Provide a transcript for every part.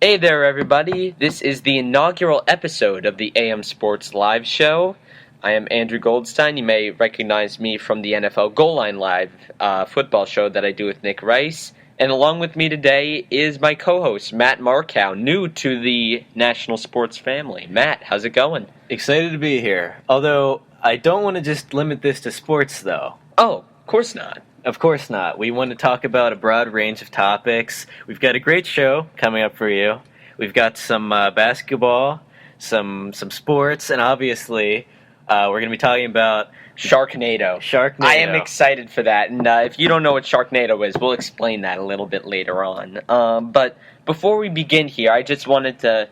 Hey there, everybody. This is the inaugural episode of the AM Sports Live Show. I am Andrew Goldstein. You may recognize me from the NFL Goal Line Live football show that I do with Nick Rice. And along with me today is my co-host, Matt Markau, new to the national sports family. Matt, how's it going? Excited to be here. Although, I don't want to just limit this to sports, though. Oh, of course not. Of course not. We want to talk about a broad range of topics. We've got a great show coming up for you. We've got some basketball, some sports, and obviously, we're going to be talking about Sharknado. I am excited for that, and if you don't know what Sharknado is, we'll explain that a little bit later on. But before we begin here, I just wanted to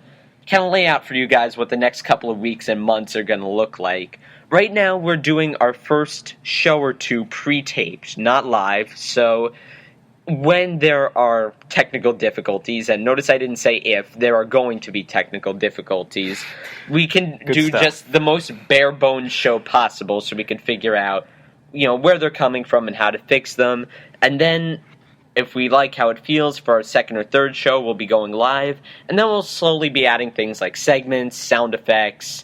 kind of lay out for you guys what the next couple of weeks and months are going to look like. Right now, we're doing our first show or two pre-taped, not live, so when there are technical difficulties, and notice I didn't say if, there are going to be technical difficulties, we can just the most bare-bones show possible so we can figure out, where they're coming from and how to fix them. And then, if we like how it feels for our second or third show, we'll be going live. And then we'll slowly be adding things like segments, sound effects,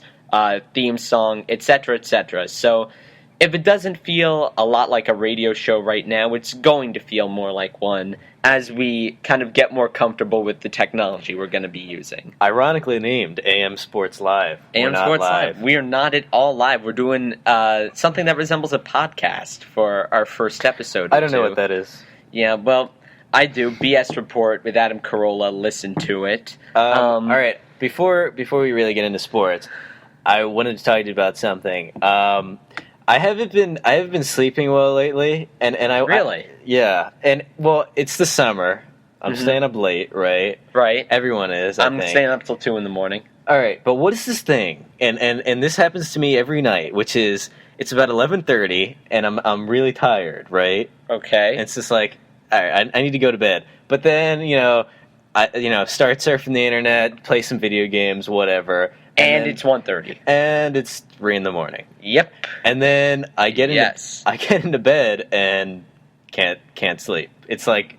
theme song, etc., etc. So if it doesn't feel a lot like a radio show right now, it's going to feel more like one as we kind of get more comfortable with the technology we're going to be using. Ironically named AM Sports Live. AM Sports Live. We are not at all live. We're doing something that resembles a podcast for our first episode. I don't know what that is. Yeah, well, I do. BS Report with Adam Carolla. Listen to it. All right. Before we really get into sports, I wanted to talk to you about something. I haven't been sleeping well lately, and really? Yeah, and well, it's the summer. I'm staying up late, right? Right. Everyone is. I'm staying up till 2 a.m. All right, but what is this thing? And this happens to me every night, which is it's about 11:30, and I'm really tired, right? Okay. And it's just like, all right, I need to go to bed. But then I start surfing the internet, play some video games, whatever. And it's 1:30. And it's 3 a.m. Yep. And then I get into bed and can't sleep. It's like,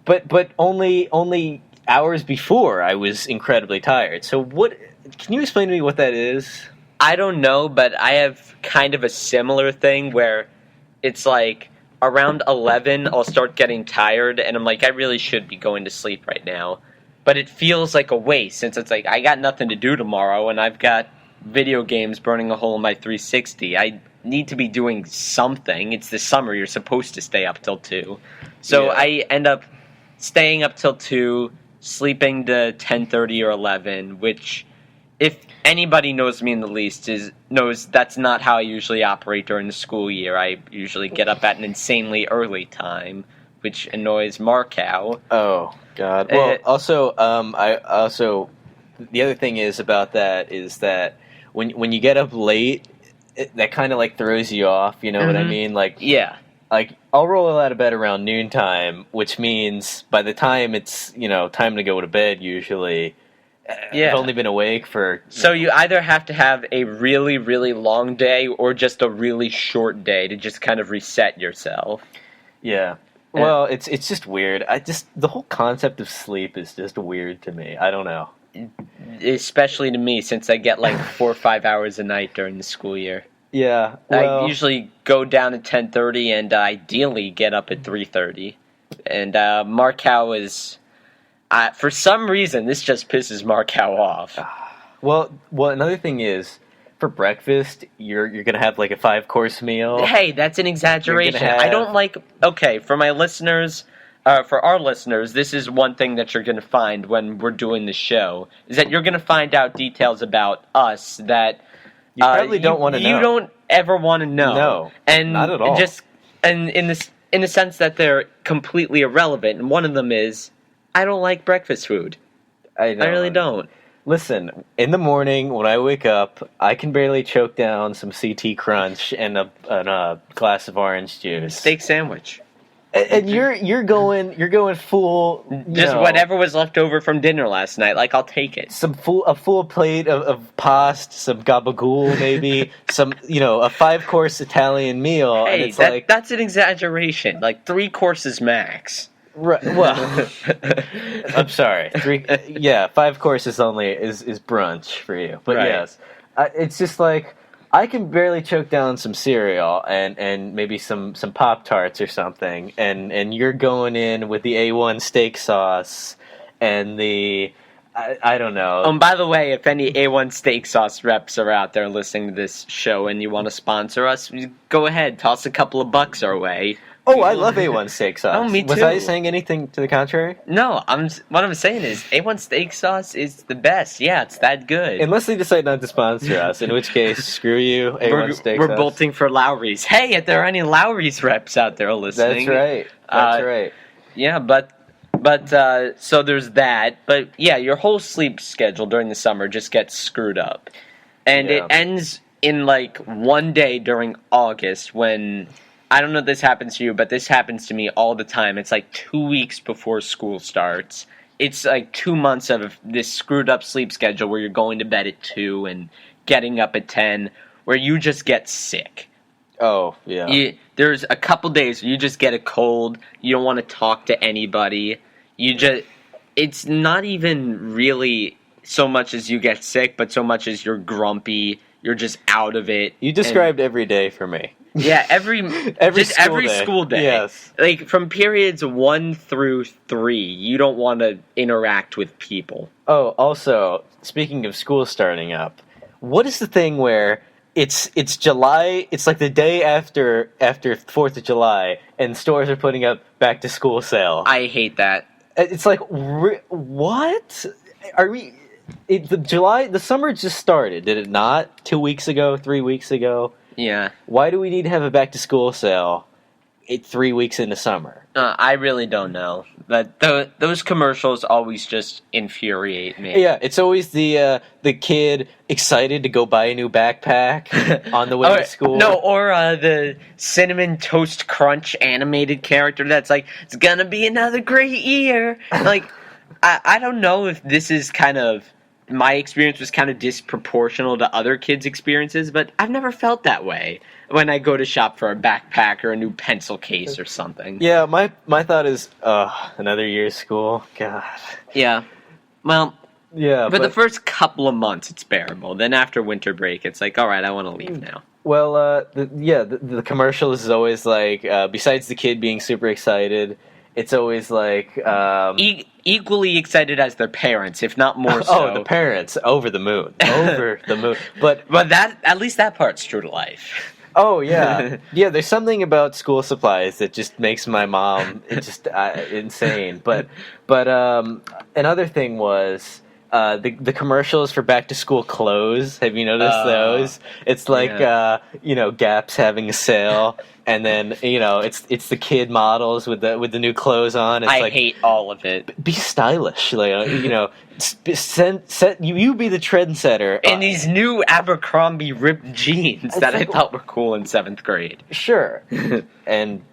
but only hours before I was incredibly tired. So can you explain to me what that is? I don't know, but I have kind of a similar thing where it's like around 11 I'll start getting tired and I'm like, I really should be going to sleep right now. But it feels like a waste since it's like I got nothing to do tomorrow and I've got video games burning a hole in my 360. I need to be doing something. It's the summer. You're supposed to stay up till 2. So yeah. I end up staying up till 2, sleeping to 10:30 or 11, which if anybody knows me in the least knows that's not how I usually operate during the school year. I usually get up at an insanely early time, which annoys Markau. Oh, God. Well, also, the other thing is about that is that when you get up late, that kind of like throws you off. You know what I mean? Like, yeah. Like I'll roll out of bed around noontime, which means by the time it's time to go to bed, usually, I've only been awake for. So you either have to have a really, really long day or just a really short day to just kind of reset yourself. Yeah. Well, it's just weird. The whole concept of sleep is just weird to me. I don't know. Especially to me, since I get like 4 or 5 hours a night during the school year. Yeah. Well, I usually go down at 10:30 and ideally get up at 3:30. And Markau is, for some reason, this just pisses Markau off. Well, another thing is, for breakfast, you're gonna have like a 5-course meal. Hey, that's an exaggeration. I don't like. Okay, for my listeners, for our listeners, this is one thing that you're gonna find when we're doing the show is that you're gonna find out details about us that you probably don't want to know. You don't ever want to know. No, and not at all. And in the sense that they're completely irrelevant. And one of them is I don't like breakfast food. I really don't. Listen, in the morning when I wake up, I can barely choke down some CT Crunch and a glass of orange juice. Steak sandwich. And you're going full. Whatever was left over from dinner last night. Like I'll take it. A full plate of pasta, some gabagool maybe, some a 5-course Italian meal. Hey, and it's that's an exaggeration. Like 3 courses max. Right. Well, I'm sorry. 5 courses only is brunch for you. But right. Yes, it's just like I can barely choke down some cereal and maybe some Pop-Tarts or something, and you're going in with the A1 steak sauce and the I don't know. By the way, if any A1 steak sauce reps are out there listening to this show and you want to sponsor us, go ahead, toss a couple of bucks our way. Oh, I love A1 steak sauce. Oh, me too. Was I saying anything to the contrary? No, what I'm saying is A1 steak sauce is the best. Yeah, it's that good. Unless they decide not to sponsor us, in which case, screw you, A1 steak sauce. We're bolting for Lowry's. Hey, if there are any Lowry's reps out there listening. That's right. That's right. Yeah, but so there's that. But yeah, your whole sleep schedule during the summer just gets screwed up. And it ends in like one day during August when... I don't know if this happens to you, but this happens to me all the time. It's like 2 weeks before school starts. It's like 2 months of this screwed up sleep schedule where you're going to bed at 2 and getting up at 10, where you just get sick. Oh, yeah. There's a couple days where you just get a cold. You don't want to talk to anybody. It's not even really so much as you get sick, but so much as you're grumpy. You're just out of it. You described every day for me. Yeah, every school day. Yes. Like from periods 1 through 3, you don't want to interact with people. Oh, also, speaking of school starting up, what is the thing where it's July, it's like the day after 4th of July, and stores are putting up back to school sale? I hate that. It's like, what? Are we... the summer just started, did it not? 2 weeks ago, 3 weeks ago? Yeah. Why do we need to have a back-to-school sale 3 weeks into summer? I really don't know. But those commercials always just infuriate me. Yeah, it's always the kid excited to go buy a new backpack on the way to school. No, or the Cinnamon Toast Crunch animated character that's like, it's gonna be another great year. Like, I don't know if this is kind of... My experience was kind of disproportional to other kids' experiences, but I've never felt that way when I go to shop for a backpack or a new pencil case or something. Yeah, my thought is, another year of school? God. Yeah. Well, yeah, for the first couple of months, it's bearable. Then after winter break, it's like, all right, I want to leave now. Well, the commercial is always like, besides the kid being super excited, it's always like... equally excited as their parents, if not more so. Oh, the parents, over the moon. Over the moon. But that, at least that part's true to life. Oh, yeah. Yeah, there's something about school supplies that just makes my mom just insane. But another thing was... the commercials for back-to-school clothes. Have you noticed those? It's like, Gap's having a sale, and then, it's the kid models with the new clothes on. It's I hate all of it. Be stylish. Like, you be the trendsetter. And these new Abercrombie ripped jeans that I thought were cool in 7th grade. Sure. And...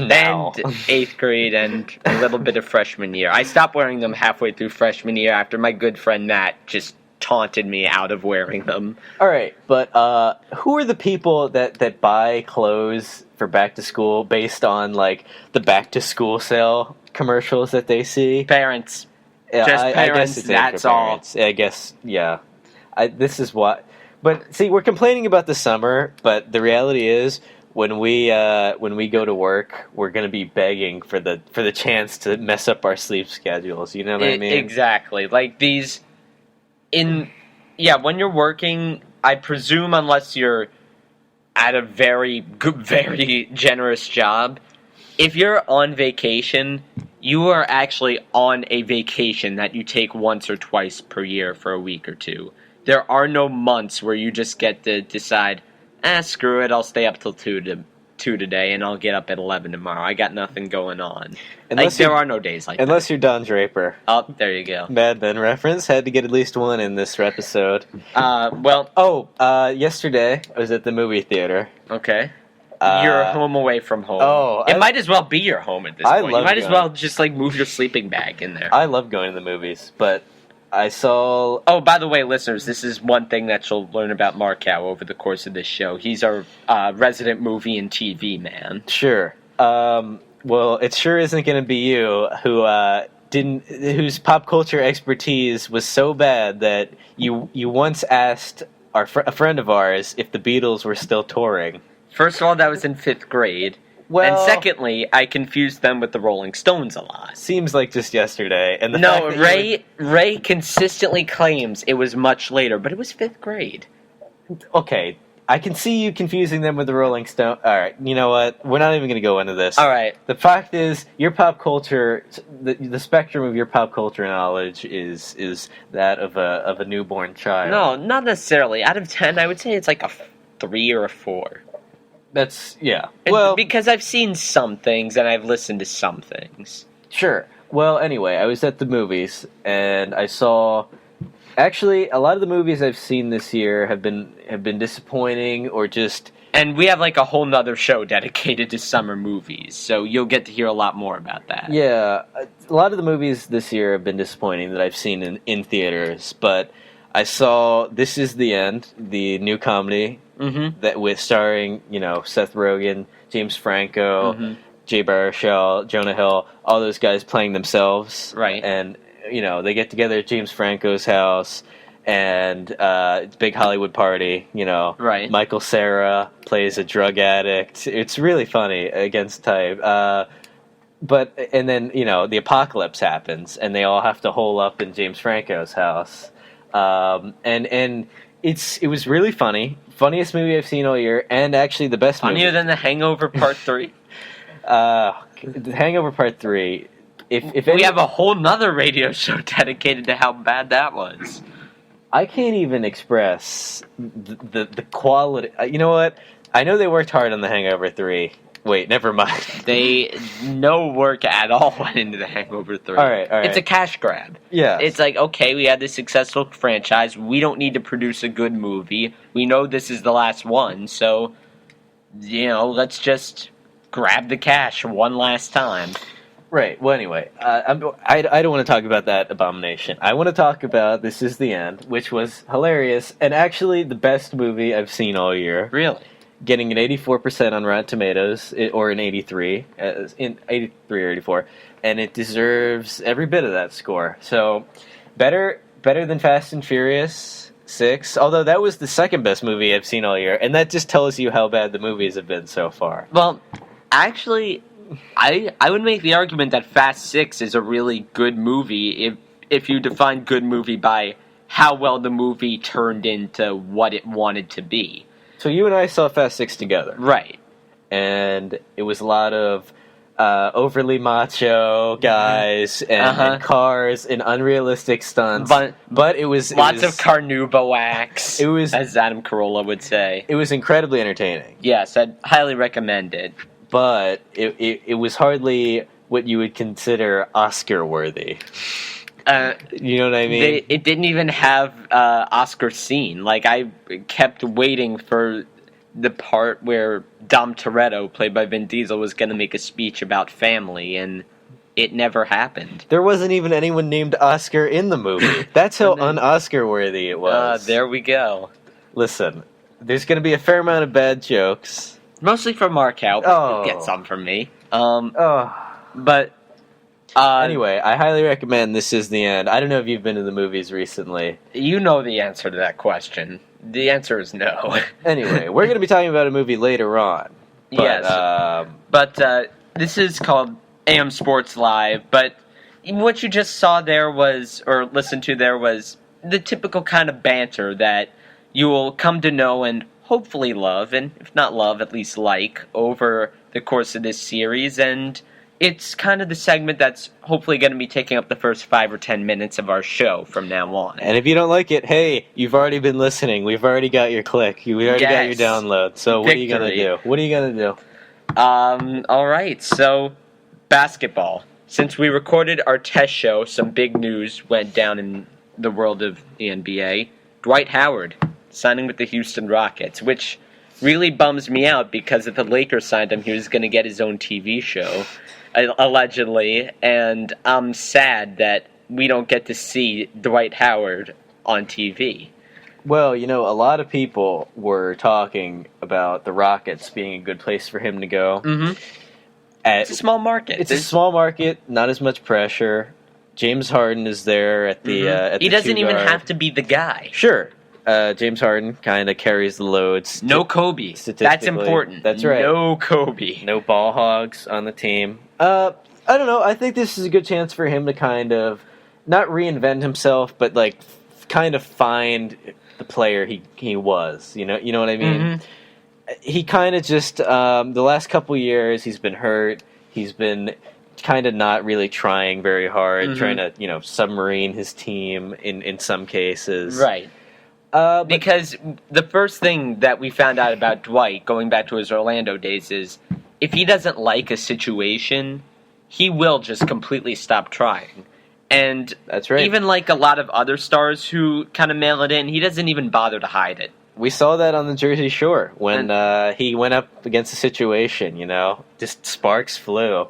now. And 8th grade and a little bit of freshman year. I stopped wearing them halfway through freshman year after my good friend Matt just taunted me out of wearing them. All right, but who are the people that buy clothes for back to school based on like the back to school sale commercials that they see? Parents. Yeah, just I parents, guess it's that's for all. Parents. I guess, yeah. This is what... But, see, we're complaining about the summer, but the reality is... When we go to work, we're gonna be begging for the chance to mess up our sleep schedules. You know what I mean? Exactly. Like when you're working, I presume unless you're at a very good, very generous job, if you're on vacation, you are actually on a vacation that you take once or twice per year for a week or two. There are no months where you just get to decide, screw it, I'll stay up till 2 today, and I'll get up at 11 tomorrow. I got nothing going on. There are no days like that. Unless you're Don Draper. Oh, there you go. Mad Men reference. Had to get at least one in this episode. Yesterday, I was at the movie theater. Okay. You're home away from home. Oh. It might as well be your home at this point. You might as well just, move your sleeping bag in there. I love going to the movies, but... I saw... Oh, by the way, listeners, this is one thing that you'll learn about Markau over the course of this show. He's our resident movie and TV man. Sure. Well, it sure isn't going to be you whose pop culture expertise was so bad that you once asked a friend of ours if the Beatles were still touring. First of all, that was in 5th grade. Well, and secondly, I confused them with the Rolling Stones a lot. Seems like just yesterday. And Ray consistently claims it was much later, but it was 5th grade. Okay, I can see you confusing them with the Rolling Stones. All right, you know what? We're not even going to go into this. All right. The fact is, your pop culture, the spectrum of your pop culture knowledge is that of a newborn child. No, not necessarily. Out of 10, I would say it's like a 3 or a 4. Well, because I've seen some things and I've listened to some things. Sure. Well, anyway, I was at the movies and I saw. Actually, a lot of the movies I've seen this year have been disappointing or just. And we have like a whole nother show dedicated to summer movies, so you'll get to hear a lot more about that. Yeah, a lot of the movies this year have been disappointing that I've seen in theaters, but I saw This Is the End, the new comedy. Mm-hmm. That with starring, Seth Rogen, James Franco, Jay Baruchel, Jonah Hill, all those guys playing themselves. Right. And, they get together at James Franco's house, and it's a big Hollywood party, Right. Michael Cera plays a drug addict. It's really funny, against type. And then, the apocalypse happens, and they all have to hole up in James Franco's house. And it was really funny. Funniest movie I've seen all year, and actually the best movie. Funnier than The Hangover Part 3? The Hangover Part 3. If we have a whole nother radio show dedicated to how bad that was. I can't even express the quality. You know what? I know they worked hard on The Hangover 3. Wait, never mind. No work at all went into The Hangover 3. All right. It's a cash grab. Yeah. It's like, okay, we had this successful franchise. We don't need to produce a good movie. We know this is the last one, so, let's just grab the cash one last time. Right. Well, anyway, I don't want to talk about that abomination. I want to talk about This Is the End, which was hilarious, and actually the best movie I've seen all year. Really? Getting an 84% on Rotten Tomatoes, or an 83, in 83 or 84, and it deserves every bit of that score. So, better than Fast and Furious 6, although that was the second best movie I've seen all year, and that just tells you how bad the movies have been so far. Well, actually, I would make the argument that Fast 6 is a really good movie if you define good movie by how well the movie turned into what it wanted to be. So you and I saw Fast 6 together. Right. And it was a lot of overly macho guys and cars and unrealistic stunts. But it was... Lots of carnauba wax, it was, as Adam Carolla would say. It was incredibly entertaining. Yes, I'd highly recommend it. But it was hardly what you would consider Oscar-worthy. You know what I mean? It didn't even have Oscar scene. Like, I kept waiting for the part where Dom Toretto, played by Vin Diesel, was going to make a speech about family, and it never happened. There wasn't even anyone named Oscar in the movie. That's how un-Oscar-worthy it was. There we go. Listen, there's going to be a fair amount of bad jokes. Mostly from Markau, but you'll get some from me. But... anyway, I highly recommend This Is the End. I don't know if you've been to the movies recently. You know the answer to that question. The answer is no. Anyway, we're going to be talking about a movie later on. But, yes. But this is called AM Sports Live. But what you just saw there was, or listened to there, was the typical kind of banter that you will come to know and hopefully love, and if not love, at least like, over the course of this series. And it's kind of the segment that's hopefully going to be taking up the first 5 or 10 minutes of our show from now on. And if you don't like it, hey, you've already been listening. We've already got your click. We already got your download. So what are you going to do? What are you going to do? All right. So, basketball. Since we recorded our test show, some big news went down in the world of the NBA. Dwight Howard signing with the Houston Rockets, which really bums me out because if the Lakers signed him, he was going to get his own TV show. Allegedly, and I'm sad that we don't get to see Dwight Howard on TV. Well, a lot of people were talking about the Rockets being a good place for him to go. Mm-hmm. It's a small market. It's a small market, not as much pressure. James Harden is there at the at he the doesn't even two-guard. have to be the guy. Sure. James Harden kind of carries the loads. No Kobe. That's important. That's right. No Kobe. No ball hogs on the team. I don't know. I think this is a good chance for him to kind of not reinvent himself, but like kind of find the player he was. You know what I mean? Mm-hmm. He kind of just the last couple years he's been hurt. He's been kind of not really trying very hard, trying to submarine his team in some cases. Right. Because the first thing that we found out about Dwight, going back to his Orlando days, is if he doesn't like a situation, he will just completely stop trying. And that's right. Even like a lot of other stars who kind of mail it in, he doesn't even bother to hide it. We saw that on the Jersey Shore when he went up against a situation, just sparks flew.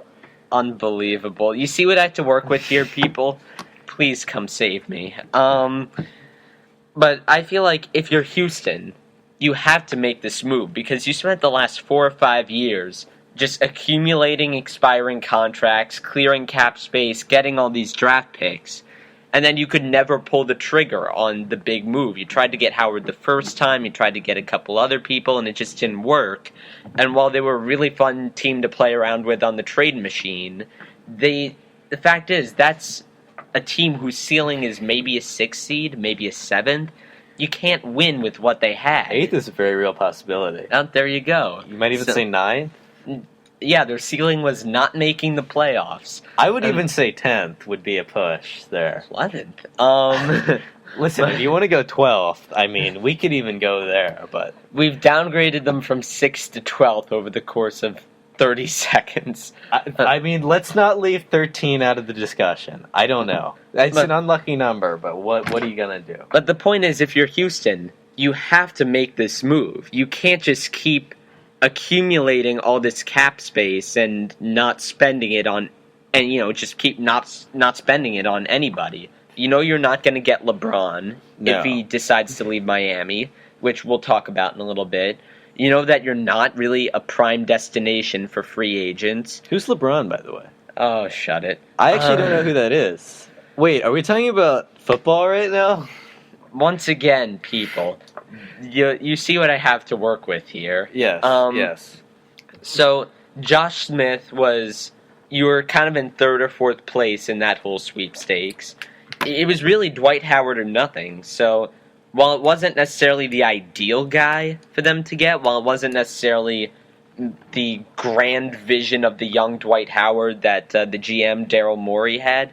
Unbelievable. You see what I have to work with here, people? Please come save me. But I feel like if you're Houston, you have to make this move because you spent the last 4 or 5 years just accumulating expiring contracts, clearing cap space, getting all these draft picks, and then you could never pull the trigger on the big move. You tried to get Howard the first time, you tried to get a couple other people, and it just didn't work. And while they were a really fun team to play around with on the trade machine, the fact is that's a team whose ceiling is maybe a 6th seed, maybe a 7th. You can't win with what they had. 8th is a very real possibility. There you go. You might even say 9th. Yeah, their ceiling was not making the playoffs. I would even say 10th would be a push there. 11th. Listen, if you want to go 12th, I mean, we could even go there, but... We've downgraded them from 6th to 12th over the course of 30 seconds. I mean, let's not leave 13 out of the discussion. I don't know. It's an unlucky number, but what are you going to do? But the point is, if you're Houston, you have to make this move. You can't just keep accumulating all this cap space and not spending it on, and just keep not spending it on anybody. You're not going to get LeBron if he decides to leave Miami, which we'll talk about in a little bit. You know that you're not really a prime destination for free agents. Who's LeBron, by the way? Oh, shut it. I actually don't know who that is. Wait, are we talking about football right now? Once again, people, you see what I have to work with here. Yes, yes. So, Josh Smith you were kind of in 3rd or 4th place in that whole sweepstakes. It was really Dwight Howard or nothing, so... While it wasn't necessarily the ideal guy for them to get, while it wasn't necessarily the grand vision of the young Dwight Howard that the GM Daryl Morey had,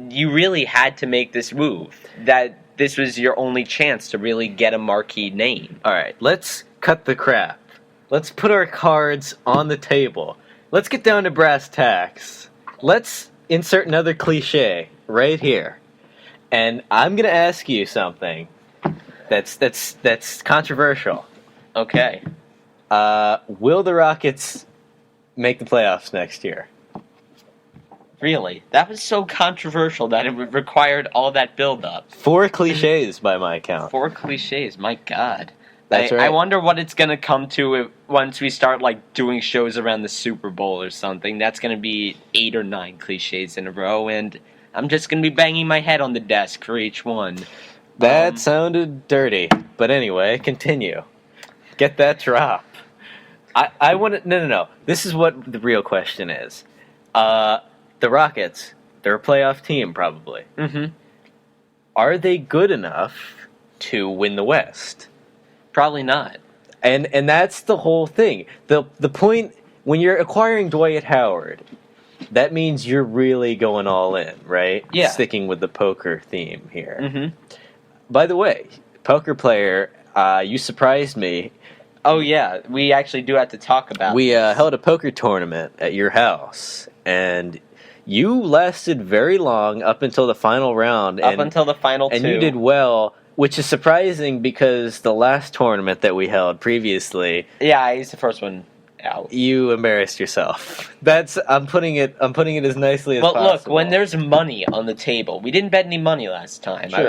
you really had to make this move. That this was your only chance to really get a marquee name. All right, let's cut the crap. Let's put our cards on the table. Let's get down to brass tacks. Let's insert another cliche right here. And I'm going to ask you something. That's controversial. Okay. Will the Rockets make the playoffs next year? Really? That was so controversial that it required all that build-up. 4 cliches by my count. 4 cliches, my God. That's right. I wonder what it's going to come to once we start doing shows around the Super Bowl or something. That's going to be 8 or 9 cliches in a row, and I'm just going to be banging my head on the desk for each one. That sounded dirty. But anyway, continue. Get that drop. I want to... No. This is what the real question is. The Rockets, they're a playoff team, probably. Mm-hmm. Are they good enough to win the West? Probably not. And that's the whole thing. The point, when you're acquiring Dwight Howard, that means you're really going all in, right? Yeah. Sticking with the poker theme here. Mm-hmm. By the way, poker player, you surprised me. Oh, yeah. We actually do have to talk about We held a poker tournament at your house, and you lasted very long up until the final round. Up until the final 2. And you did well, which is surprising because the last tournament that we held previously... Yeah, I used the first one out. You embarrassed yourself. I'm putting it as nicely as possible. Well, look, when there's money on the table, we didn't bet any money last time. Sure.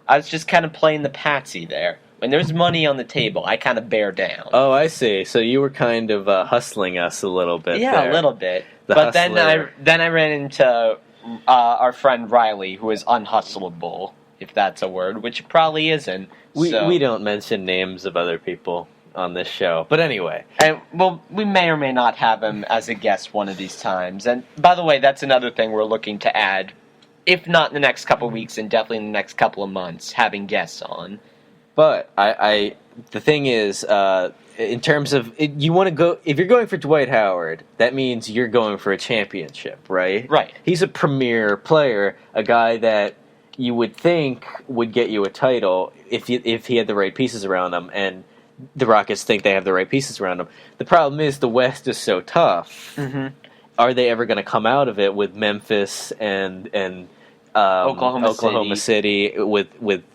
I was just kind of playing the patsy there. When there's money on the table, I kind of bear down. Oh, I see. So you were kind of hustling us a little bit. Yeah, there. A little bit. The but hustler. then I ran into our friend Riley, who is unhustleable, if that's a word, which it probably isn't. We don't mention names of other people on this show. But anyway. We may or may not have him as a guest one of these times. And by the way, that's another thing we're looking to add. If not in the next couple of weeks, and definitely in the next couple of months, having guests on. But the thing is, in terms of you want to go, if you're going for Dwight Howard, that means you're going for a championship, right? Right. He's a premier player, a guy that you would think would get you a title if he had the right pieces around him, and the Rockets think they have the right pieces around him. The problem is the West is so tough. Mm-hmm. Are they ever going to come out of it with Memphis and Oklahoma City with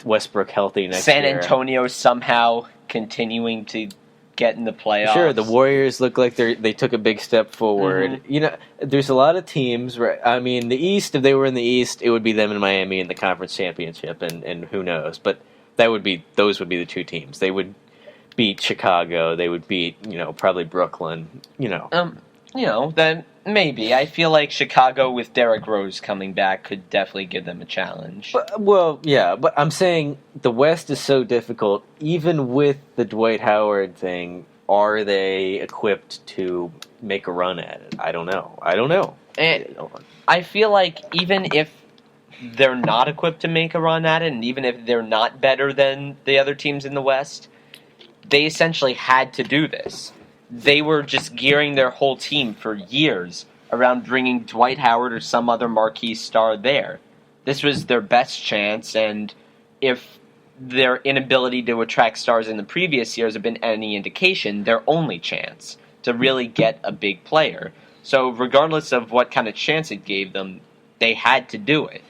Westbrook healthy next year? San Antonio somehow continuing to get in the playoffs. Sure, the Warriors look like they took a big step forward. Mm-hmm. You know, there's a lot of teams. I mean, the East, if they were in the East, it would be them and Miami in the conference championship, and who knows? But those would be the two teams. They would beat Chicago. They would beat probably Brooklyn. Then maybe. I feel like Chicago with Derrick Rose coming back could definitely give them a challenge. But I'm saying the West is so difficult. Even with the Dwight Howard thing, are they equipped to make a run at it? I don't know. And I feel like even if they're not equipped to make a run at it, and even if they're not better than the other teams in the West, they essentially had to do this. They were just gearing their whole team for years around bringing Dwight Howard or some other marquee star there. This was their best chance, and if their inability to attract stars in the previous years have been any indication, their only chance to really get a big player. So regardless of what kind of chance it gave them, they had to do it.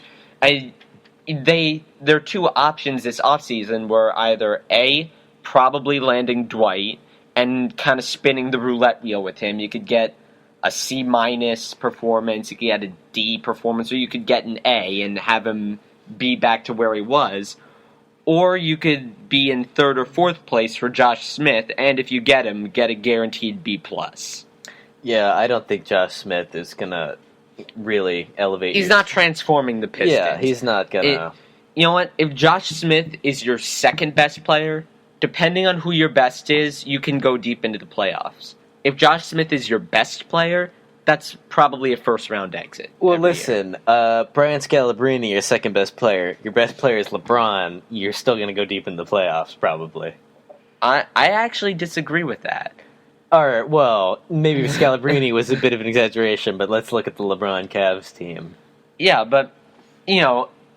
Their two options this offseason were either A, probably landing Dwight, and kind of spinning the roulette wheel with him. You could get a C- performance, you could get a D performance, or you could get an A and have him be back to where he was. Or you could be in third or fourth place for Josh Smith, and if you get him, get a guaranteed B+. Yeah, I don't think Josh Smith is going to really elevate. He's not transforming the Pistons. Yeah, he's not going to. You know what? If Josh Smith is your second best player, depending on who your best is, you can go deep into the playoffs. If Josh Smith is your best player, that's probably a first-round exit. Well, listen, Brian Scalabrine, your second best player. Your best player is LeBron. You're still going to go deep in the playoffs, probably. I actually disagree with that. All right, well, maybe Scalabrine was a bit of an exaggeration, but let's look at the LeBron Cavs team. Yeah, but,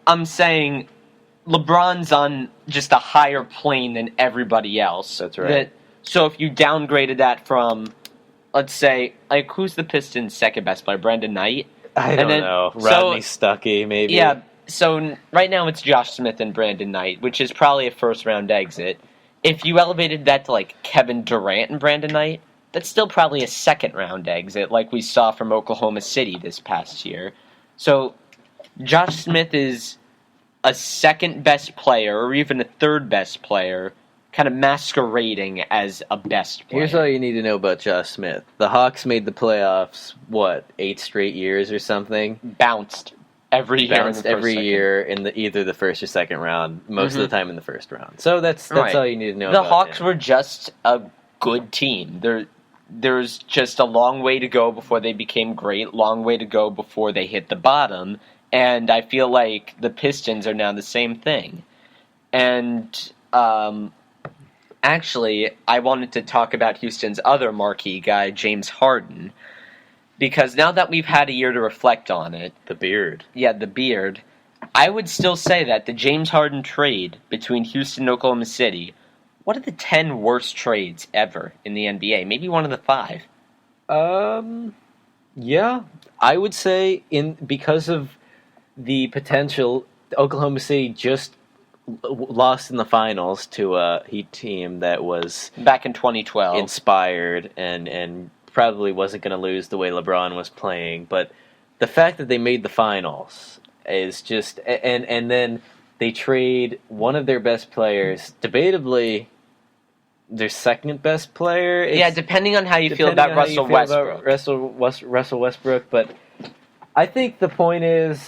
I'm saying LeBron's on just a higher plane than everybody else. That's right. So if you downgraded that from, let's say, who's the Pistons' second best player? Brandon Knight? I don't know. Rodney Stuckey, maybe? Yeah, so right now it's Josh Smith and Brandon Knight, which is probably a first-round exit. If you elevated that to, Kevin Durant and Brandon Knight, that's still probably a second-round exit, like we saw from Oklahoma City this past year. So Josh Smith is a second-best player, or even a third-best player, kind of masquerading as a best player. Here's all you need to know about Josh Smith. The Hawks made the playoffs, 8 straight years or something? Bounced every year in either the first or second round, most of the time in the first round. So that's all you need to know the about Hawks him. were just a good team. There's just a long way to go before they became great, long way to go before they hit the bottom, and I feel like the Pistons are now the same thing. And actually, I wanted to talk about Houston's other marquee guy, James Harden, because now that we've had a year to reflect on it... The beard. Yeah, the beard. I would still say that the James Harden trade between Houston and Oklahoma City, one of the 10 worst trades ever in the NBA. Maybe one of the 5. Yeah. I would say because of the potential, Oklahoma City just lost in the finals to a Heat team that was... Back in 2012. Inspired and probably wasn't going to lose the way LeBron was playing. But the fact that they made the finals is just... And then they trade one of their best players, debatably their second best player. Depending on how you feel about Russell Westbrook. Russell Westbrook, but I think the point is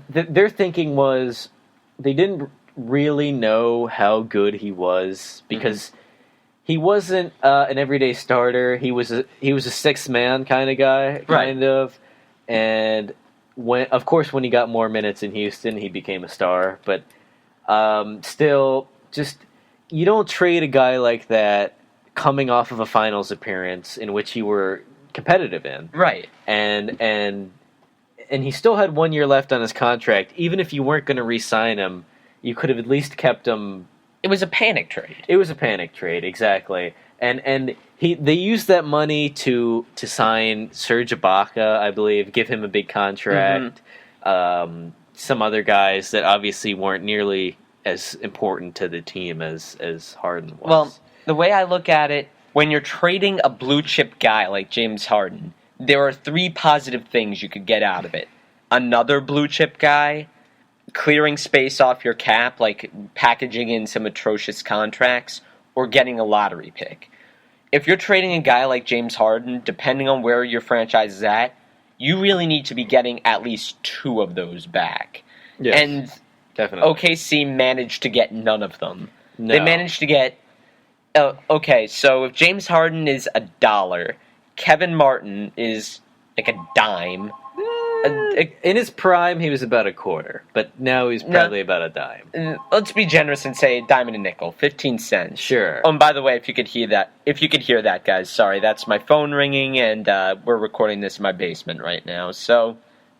their thinking was they didn't really know how good he was because he wasn't an everyday starter. He was a sixth man kind of guy, kind of, and when he got more minutes in Houston, he became a star. But still, just you don't trade a guy like that coming off of a finals appearance in which you were competitive in, right? And he still had 1 year left on his contract. Even if you weren't going to re-sign him, you could have at least kept him. It was a panic trade. It was a panic trade, exactly. And they used that money to sign Serge Ibaka, I believe, give him a big contract. Some other guys that obviously weren't nearly as important to the team as Harden was. Well, the way I look at it, when you're trading a blue chip guy like James Harden, there are 3 positive things you could get out of it. Another blue chip guy, clearing space off your cap, like packaging in some atrocious contracts, or getting a lottery pick. If you're trading a guy like James Harden, depending on where your franchise is at, you really need to be getting at least 2 of those back. Yes, and definitely. OKC managed to get none of them. No. They managed to get... okay, so if James Harden is $1, Kevin Martin is like a dime. In his prime, he was about a quarter, but now he's probably about a dime. Let's be generous and say a dime and a nickel, 15 cents. Sure. Oh, and by the way, if you could hear that, guys, sorry, that's my phone ringing, and we're recording this in my basement right now. So,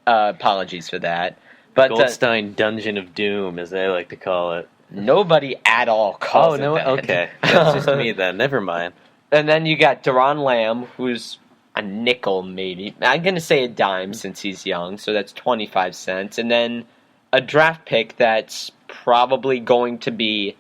apologies for that. But Goldstein Dungeon of Doom, as they like to call it. Nobody at all calls it that. Okay, that's just me then. Never mind. And then you got Deron Lamb, who's a nickel, maybe. I'm going to say a dime since he's young, so that's 25 cents. And then a draft pick that's probably going to be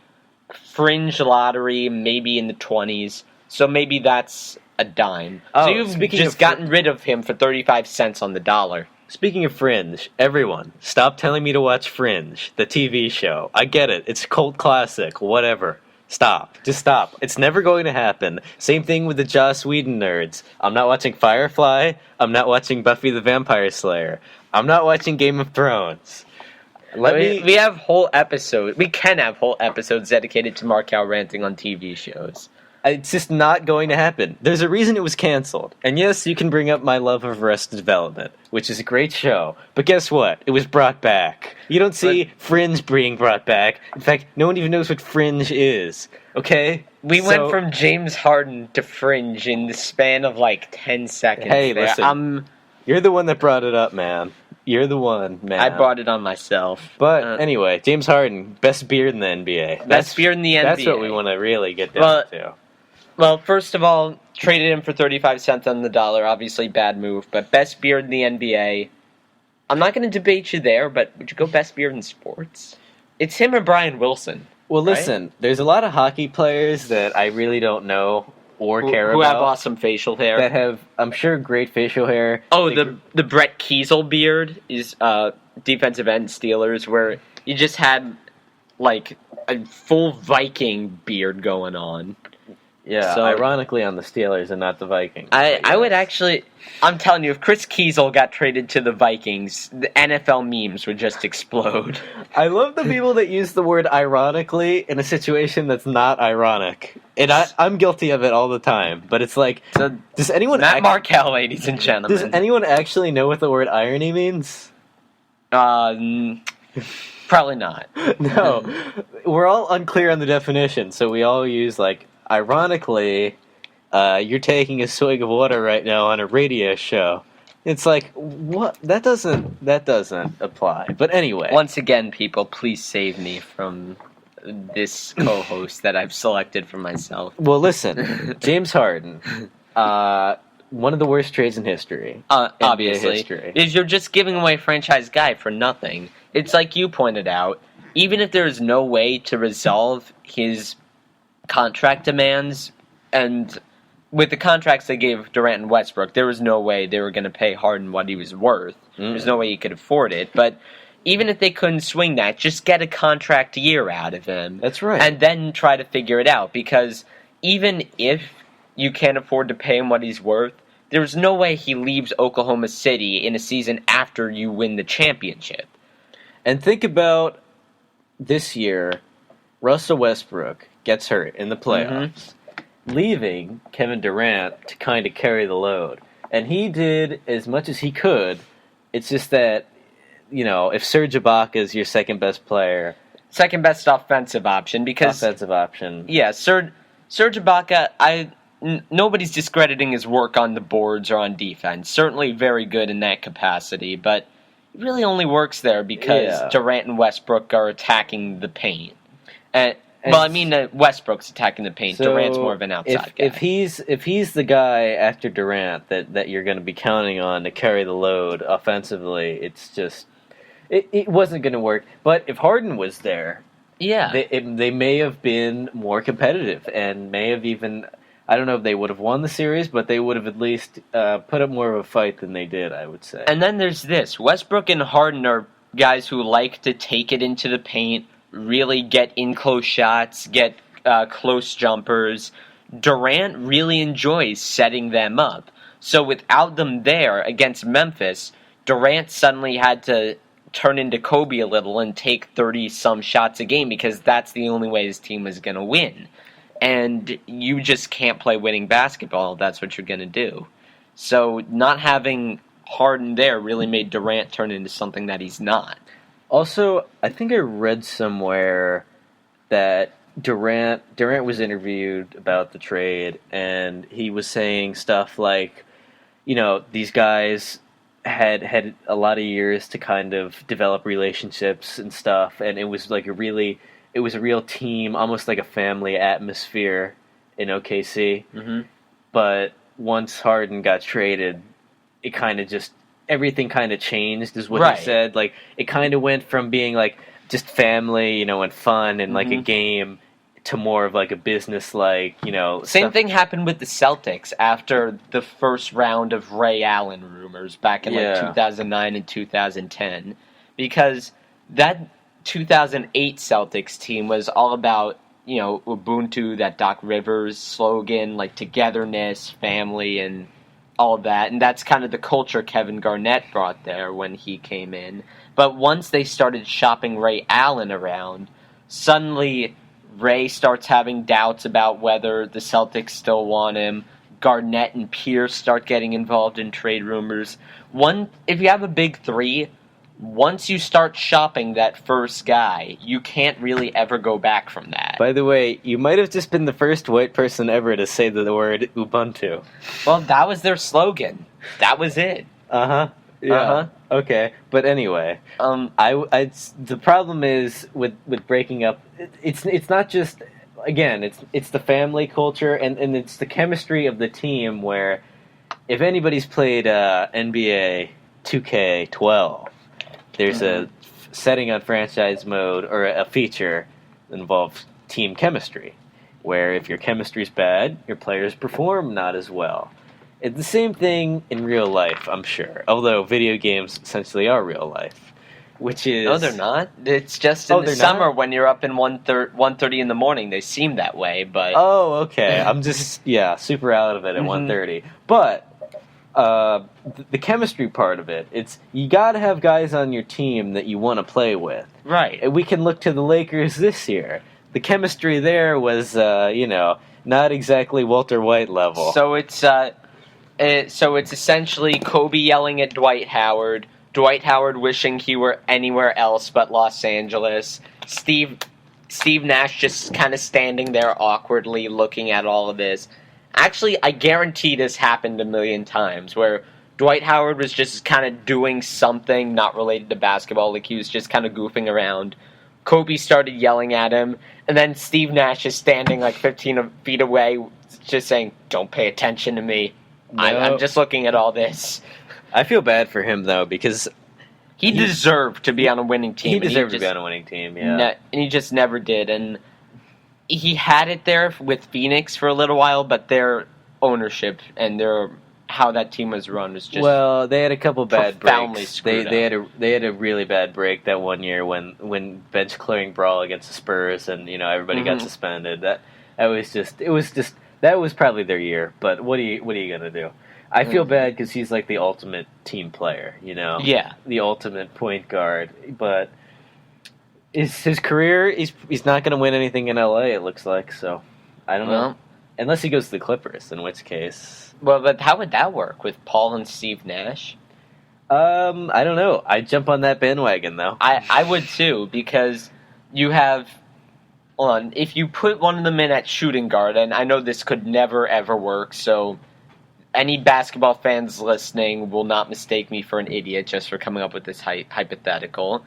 fringe lottery, maybe in the 20s. So maybe that's a dime. So you've just gotten rid of him for 35 cents on the dollar. Speaking of Fringe, everyone, stop telling me to watch Fringe, the TV show. I get it. It's a cult classic, whatever. Stop. Just stop. It's never going to happen. Same thing with the Joss Whedon nerds. I'm not watching Firefly. I'm not watching Buffy the Vampire Slayer. I'm not watching Game of Thrones. We have whole episodes. We can have whole episodes dedicated to Markau ranting on TV shows. It's just not going to happen. There's a reason it was canceled. And yes, you can bring up my love of Arrested Development, which is a great show. But guess what? It was brought back. You don't see Fringe being brought back. In fact, no one even knows what Fringe is. Okay? We went from James Harden to Fringe in the span of like 10 seconds. Hey, listen. You're the one that brought it up, man. You're the one, man. I brought it on myself. But anyway, James Harden, best beard in the NBA. Best beard in the NBA. That's what we want to really get down to. Well, first of all, traded him for 35 cents on the dollar. Obviously, bad move. But best beard in the NBA. I'm not going to debate you there, but would you go best beard in sports? It's him or Brian Wilson. Well, listen, there's a lot of hockey players that I really don't know or care about. Who have awesome facial hair. That have, I'm sure, great facial hair. Oh, the Brett Kiesel beard is defensive end Steelers, where you just had, like, a full Viking beard going on. Yeah, so, ironically on the Steelers and not the Vikings. I would actually... I'm telling you, if Chris Kiesel got traded to the Vikings, the NFL memes would just explode. I love the people that use the word ironically in a situation that's not ironic. And I'm guilty of it all the time. But it's like, does anyone... Matt Markau, ladies and gentlemen. Does anyone actually know what the word irony means? Probably not. No. We're all unclear on the definition, so we all use, like... Ironically, you're taking a swig of water right now on a radio show. It's like, what? That doesn't apply. But anyway. Once again, people, please save me from this co-host that I've selected for myself. Well, listen, James Harden, one of the worst trades in history. Obviously. Is you're just giving away franchise guy for nothing. It's like you pointed out, even if there's no way to resolve his contract demands, and with the contracts they gave Durant and Westbrook, there was no way they were going to pay Harden what he was worth. There's no way he could afford it. But even if they couldn't swing that, just get a contract year out of him. That's right. And then try to figure it out, because even if you can't afford to pay him what he's worth, there's no way he leaves Oklahoma City in a season after you win the championship. And think about this year, Russell Westbrook gets hurt in the playoffs, leaving Kevin Durant to kind of carry the load. And he did as much as he could. It's just that, if Serge Ibaka is your second best player... Second best offensive option, because... Offensive option. Yeah, Serge Ibaka, nobody's discrediting his work on the boards or on defense. Certainly very good in that capacity, but it really only works there because Durant and Westbrook are attacking the paint. Westbrook's attacking the paint. So Durant's more of an outside guy. If he's the guy after Durant that you're going to be counting on to carry the load offensively, it's just it wasn't going to work. But if Harden was there, they may have been more competitive and may have even. I don't know if they would have won the series, but they would have at least put up more of a fight than they did, I would say. And then there's this. Westbrook and Harden are guys who like to take it into the paint, really get in close shots, get close jumpers. Durant really enjoys setting them up. So without them there against Memphis, Durant suddenly had to turn into Kobe a little and take 30-some shots a game, because that's the only way his team was going to win. And you just can't play winning basketball if that's what you're going to do. So not having Harden there really made Durant turn into something that he's not. Also, I think I read somewhere that Durant was interviewed about the trade, and he was saying stuff like, these guys had a lot of years to kind of develop relationships and stuff, and it was like a real team, almost like a family atmosphere in OKC. Mm-hmm. But once Harden got traded, it kind of just everything kind of changed, is what he said. Like, it kind of went from being like just family, and fun and like a game, to more of like a business, like, Same thing happened with the Celtics after the first round of Ray Allen rumors back in 2009 and 2010, because that 2008 Celtics team was all about, Ubuntu, that Doc Rivers slogan, like togetherness, family, and all of that. And that's kind of the culture Kevin Garnett brought there when he came in. But once they started shopping Ray Allen around, suddenly Ray starts having doubts about whether the Celtics still want him. Garnett and Pierce start getting involved in trade rumors. If you have a big three, once you start shopping that first guy, you can't really ever go back from that. By the way, you might have just been the first white person ever to say the word Ubuntu. Well, that was their slogan. That was it. Uh-huh. Yeah. Uh-huh. Okay. But anyway, the problem is with breaking up, it's not just, again, it's the family culture and it's the chemistry of the team, where if anybody's played NBA 2K12, there's a setting on franchise mode, or a feature that involves team chemistry, where if your chemistry's bad, your players perform not as well. It's the same thing in real life, I'm sure, although video games essentially are real life, which is... No, they're not. It's just in the summer when you're up in 1:30 in the morning, they seem that way, but... Oh, okay. I'm just, super out of it at 1:30. But... the chemistry part of it, it's you got to have guys on your team that you want to play with. Right. And we can look to the Lakers this year. The chemistry there was, not exactly Walter White level. So it's essentially Kobe yelling at Dwight Howard wishing he were anywhere else but Los Angeles, Steve Nash just kind of standing there awkwardly looking at all of this. Actually, I guarantee this happened a million times, where Dwight Howard was just kind of doing something not related to basketball, like he was just kind of goofing around. Kobe started yelling at him, and then Steve Nash is standing like 15 feet away, just saying, "Don't pay attention to me. No. I'm just looking at all this." I feel bad for him, though, because... He deserved to be on a winning team. He deserved to be on a winning team, and he just never did, and... He had it there with Phoenix for a little while, but their ownership and their how that team was run was just they had a couple bad breaks. They had a really bad break that one year when bench clearing brawl against the Spurs and everybody got suspended. That was probably their year. But what are you gonna do? I feel bad because he's like the ultimate team player, Yeah, the ultimate point guard. But his career, he's not going to win anything in LA. It looks like so. I don't know, unless he goes to the Clippers, in which case. Well, but how would that work with Paul and Steve Nash? I don't know. I'd jump on that bandwagon though. I would too, because you have. If you put one of them in at shooting guard, and I know this could never ever work, so. Any basketball fans listening will not mistake me for an idiot just for coming up with this hypothetical.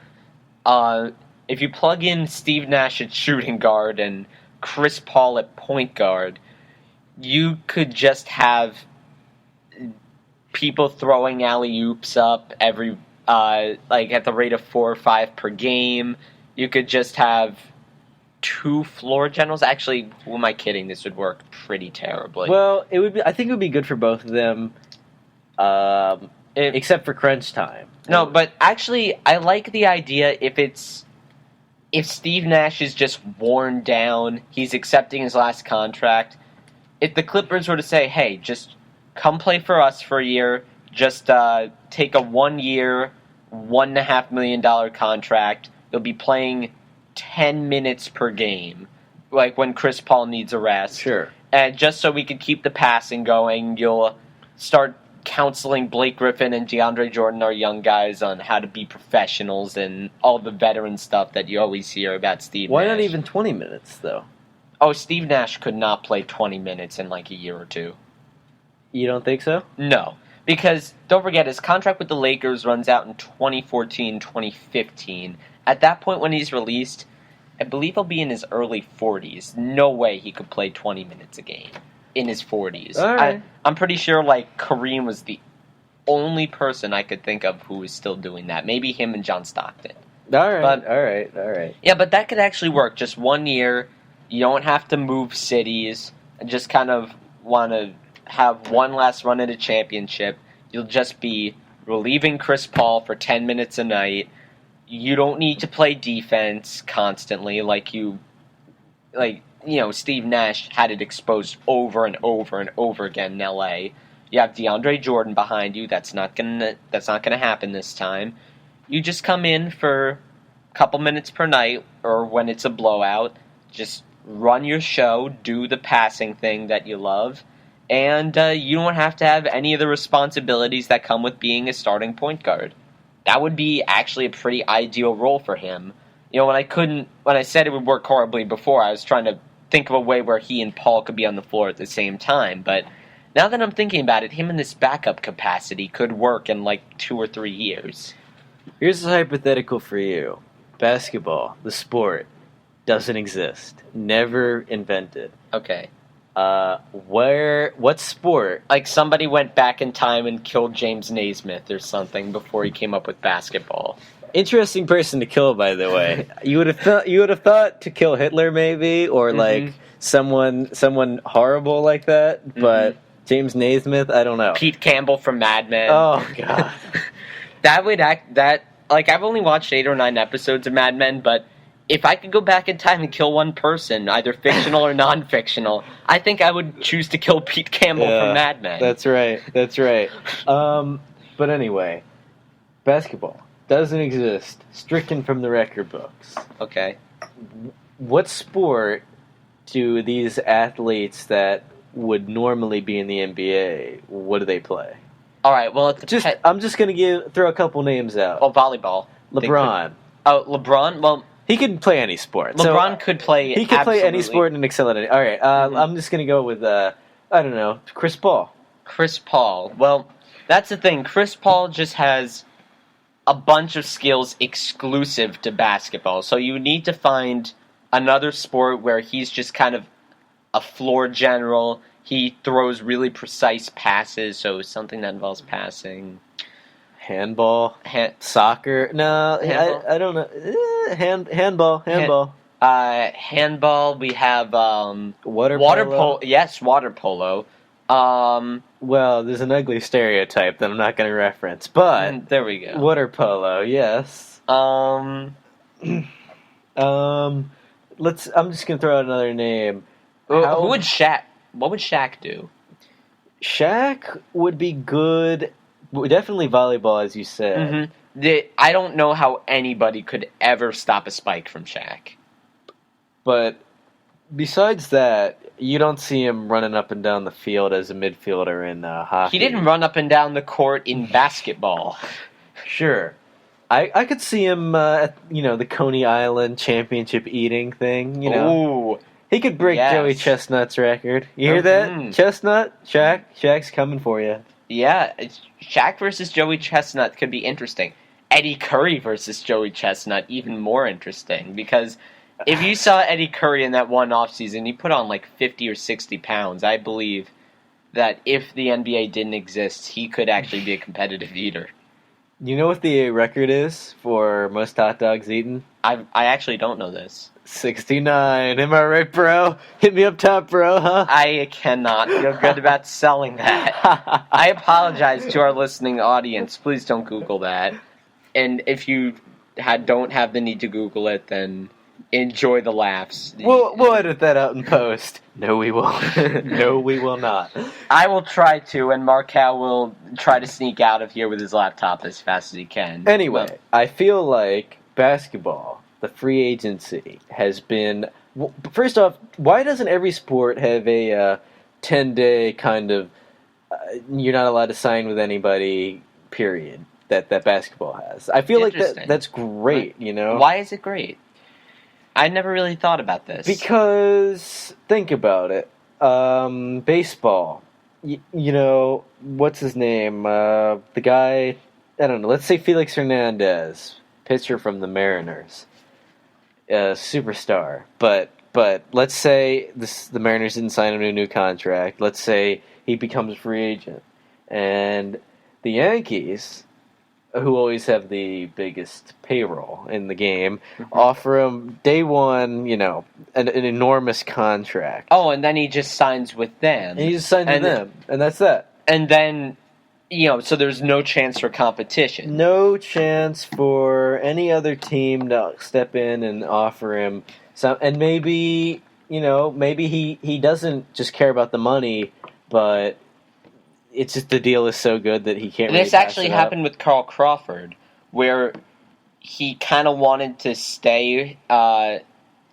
If you plug in Steve Nash at shooting guard and Chris Paul at point guard, you could just have people throwing alley-oops up every at the rate of 4 or 5 per game. You could just have 2 floor generals. Actually, who am I kidding? This would work pretty terribly. Well, I think it would be good for both of them, except for crunch time. No, but actually, I like the idea if Steve Nash is just worn down, he's accepting his last contract. If the Clippers were to say, "Hey, just come play for us for a year, just take a 1-year, $1.5 million contract. You'll be playing 10 minutes per game, like when Chris Paul needs a rest. Sure. And just so we could keep the passing going, you'll start counseling Blake Griffin and DeAndre Jordan, our young guys, on how to be professionals and all the veteran stuff that you always hear about Steve Nash. Why not even 20 minutes, though? Oh, Steve Nash could not play 20 minutes in like a year or two. You don't think so? No. Because, don't forget, his contract with the Lakers runs out in 2014, 2015. At that point when he's released, I believe he'll be in his early 40s. No way he could play 20 minutes a game in his 40s. All right. I'm pretty sure Kareem was the only person I could think of who was still doing that. Maybe him and John Stockton. All right. Yeah, but that could actually work. Just 1 year. You don't have to move cities. And just kind of want to have one last run at a championship. You'll just be relieving Chris Paul for 10 minutes a night. You don't need to play defense constantly Steve Nash had it exposed over and over and over again in LA. You have DeAndre Jordan behind you. That's not gonna happen this time. You just come in for a couple minutes per night, or when it's a blowout, just run your show, do the passing thing that you love, and you don't have to have any of the responsibilities that come with being a starting point guard. That would be actually a pretty ideal role for him. When I said it would work horribly before, I was trying to think of a way where he and Paul could be on the floor at the same time. But now that I'm thinking about it, him in this backup capacity could work in 2 or 3 years. Here's a hypothetical for you. Basketball, the sport, doesn't exist. Never invented. Okay. What sport? Like somebody went back in time and killed James Naismith or something before he came up with basketball. Interesting person to kill, by the way. You would have thought to kill Hitler, maybe, or someone horrible like that. But James Naismith, I don't know. Pete Campbell from Mad Men. Oh God, I've only watched 8 or 9 episodes of Mad Men, but if I could go back in time and kill one person, either fictional or non-fictional, I think I would choose to kill Pete Campbell from Mad Men. That's right. But anyway, basketball doesn't exist. Stricken from the record books. Okay. What sport do these athletes that would normally be in the NBA, what do they play? All right, well, I'm just going to throw a couple names out. Oh, volleyball. LeBron. LeBron? Well, he could play any sport. LeBron could play. He could play any sport and excel at it. All right, I'm just going to go with I don't know, Chris Paul. Chris Paul. Well, that's the thing. Chris Paul just has a bunch of skills exclusive to basketball. So you need to find another sport where he's just kind of a floor general. He throws really precise passes, so something that involves passing. Handball, soccer. No, handball? I don't know. Handball. Handball. We have water polo. Yes, water polo. well, there's an ugly stereotype that I'm not going to reference, but there we go. Water polo, yes. I'm just going to throw out another name. Who would Shaq? What would Shaq do? Shaq would be good. Definitely volleyball, as you said. Mm-hmm. I don't know how anybody could ever stop a spike from Shaq. But besides that, you don't see him running up and down the field as a midfielder in hockey. He didn't run up and down the court in basketball. Sure. I could see him at, the Coney Island championship eating thing, Ooh. He could break Joey Chestnut's record. You hear that? Chestnut? Shaq's coming for you. Yeah, Shaq versus Joey Chestnut could be interesting. Eddie Curry versus Joey Chestnut, even more interesting. Because if you saw Eddie Curry in that one offseason, he put on like 50 or 60 pounds. I believe that if the NBA didn't exist, he could actually be a competitive eater. You know what the record is for most hot dogs eaten? I actually don't know this. 69. Am I right, bro? Hit me up top, bro, huh? I cannot feel good about selling that. I apologize to our listening audience. Please don't Google that. And if you don't have the need to Google it, then enjoy the laughs. We'll edit that out in post. No, we won't. No, we will not. I will try to, and Markau will try to sneak out of here with his laptop as fast as he can. Anyway, I feel like basketball, the free agency, has been... First off, why doesn't every sport have a 10-day kind of... you're not allowed to sign with anybody, period, that basketball has? I feel like that's great, Why is it great? I never really thought about this. Because, think about it. Baseball. What's his name? The guy, I don't know, let's say Felix Hernandez, pitcher from the Mariners. Superstar. But let's say the Mariners didn't sign him to a new contract. Let's say he becomes a free agent. And the Yankees, who always have the biggest payroll in the game, offer him day one, an enormous contract. Oh, and then he just signs with them. And he just signs with them, and that's that. And then, so there's no chance for competition. No chance for any other team to step in and offer him some. And maybe, maybe he doesn't just care about the money, but... it's just the deal is so good that he can't really This actually happened with Carl Crawford, where he kind of wanted to stay.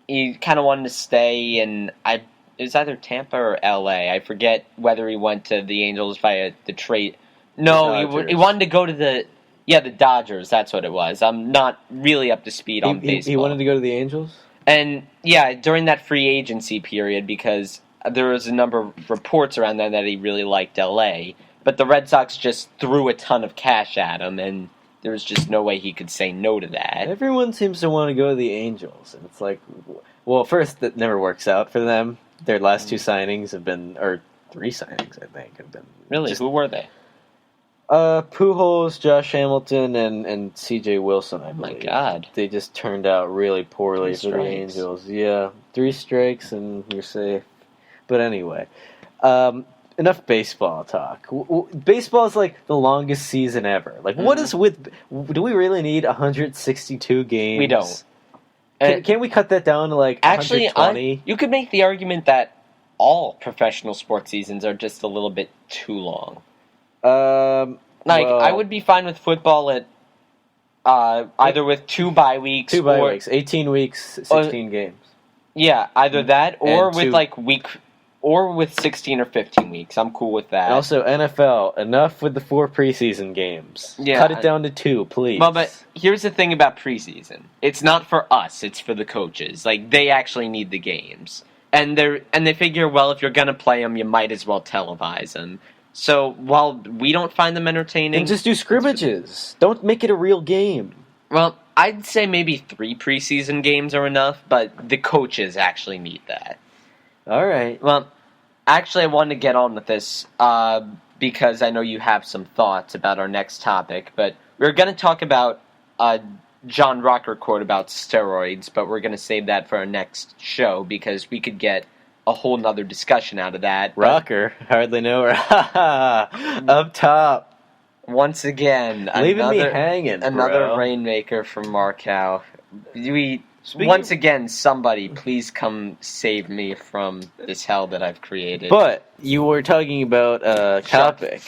He kind of wanted to stay in it was either Tampa or L.A. I forget whether he went to the Angels via the trade. No, he wanted to go to the Dodgers. That's what it was. I'm not really up to speed on baseball. He wanted to go to the Angels? And during that free agency period, because there was a number of reports around then that he really liked L.A., but the Red Sox just threw a ton of cash at him, and there was just no way he could say no to that. Everyone seems to want to go to the Angels, and it's like, well, first, that never works out for them. Their last two signings have been, or three signings, I think, have been... Really? Who were they? Pujols, Josh Hamilton, and C.J. Wilson, I believe. Oh my God. They just turned out really poorly for the Angels. Yeah, 3 strikes, and you're safe. But anyway, enough baseball talk. Baseball is like the longest season ever. Like, what is do we really need 162 games? We don't. Can't we cut that down to like 120? You could make the argument that all professional sports seasons are just a little bit too long. I would be fine with football at either with 2 bye weeks. 2 bye weeks, 18 weeks, 16 games. Yeah, either that or with 16 or 15 weeks. I'm cool with that. And also, NFL, enough with the 4 preseason games. Yeah, cut it down to 2, please. Well, but here's the thing about preseason. It's not for us, it's for the coaches. Like, they actually need the games. And they figure, well, if you're going to play them, you might as well televise them. So, while we don't find them entertaining... And just do scrimmages. Don't make it a real game. Well, I'd say maybe 3 preseason games are enough, but the coaches actually need that. All right. Well, actually, I wanted to get on with this because I know you have some thoughts about our next topic. But we're going to talk about John Rocker quote about steroids, but we're going to save that for our next show because we could get a whole nother discussion out of that. Rocker, hardly know her. Up top. Once again, leaving me hanging, another rainmaker from Markau. Once again, somebody, please come save me from this hell that I've created. But you were talking about a topic.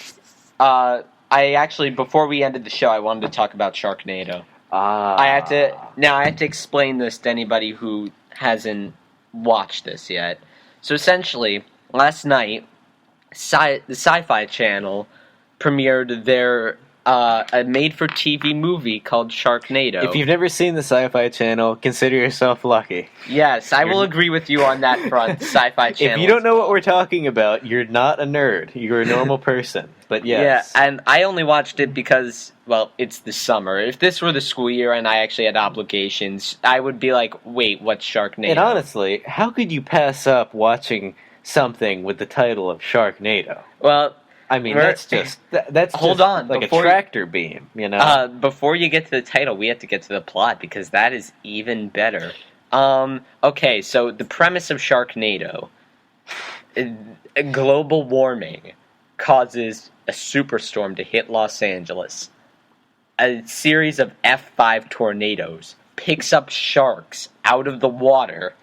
I actually, before we ended the show, I wanted to talk about Sharknado. I have to explain this to anybody who hasn't watched this yet. So essentially, last night, the Sci-Fi Channel premiered their a made-for-TV movie called Sharknado. If you've never seen the Sci-Fi Channel, consider yourself lucky. Yes, I will agree with you on that front. Sci-Fi Channel. If you don't know what we're talking about, you're not a nerd. You're a normal person. But yes. Yeah, and I only watched it because, well, it's the summer. If this were the school year and I actually had obligations, I would be like, wait, what's Sharknado? And honestly, how could you pass up watching something with the title of Sharknado? Well, I mean, that's hold on, like a tractor beam, you know? Before you get to the title, we have to get to the plot, because that is even better. Okay, so the premise of Sharknado. Global warming causes a superstorm to hit Los Angeles. A series of F5 tornadoes picks up sharks out of the water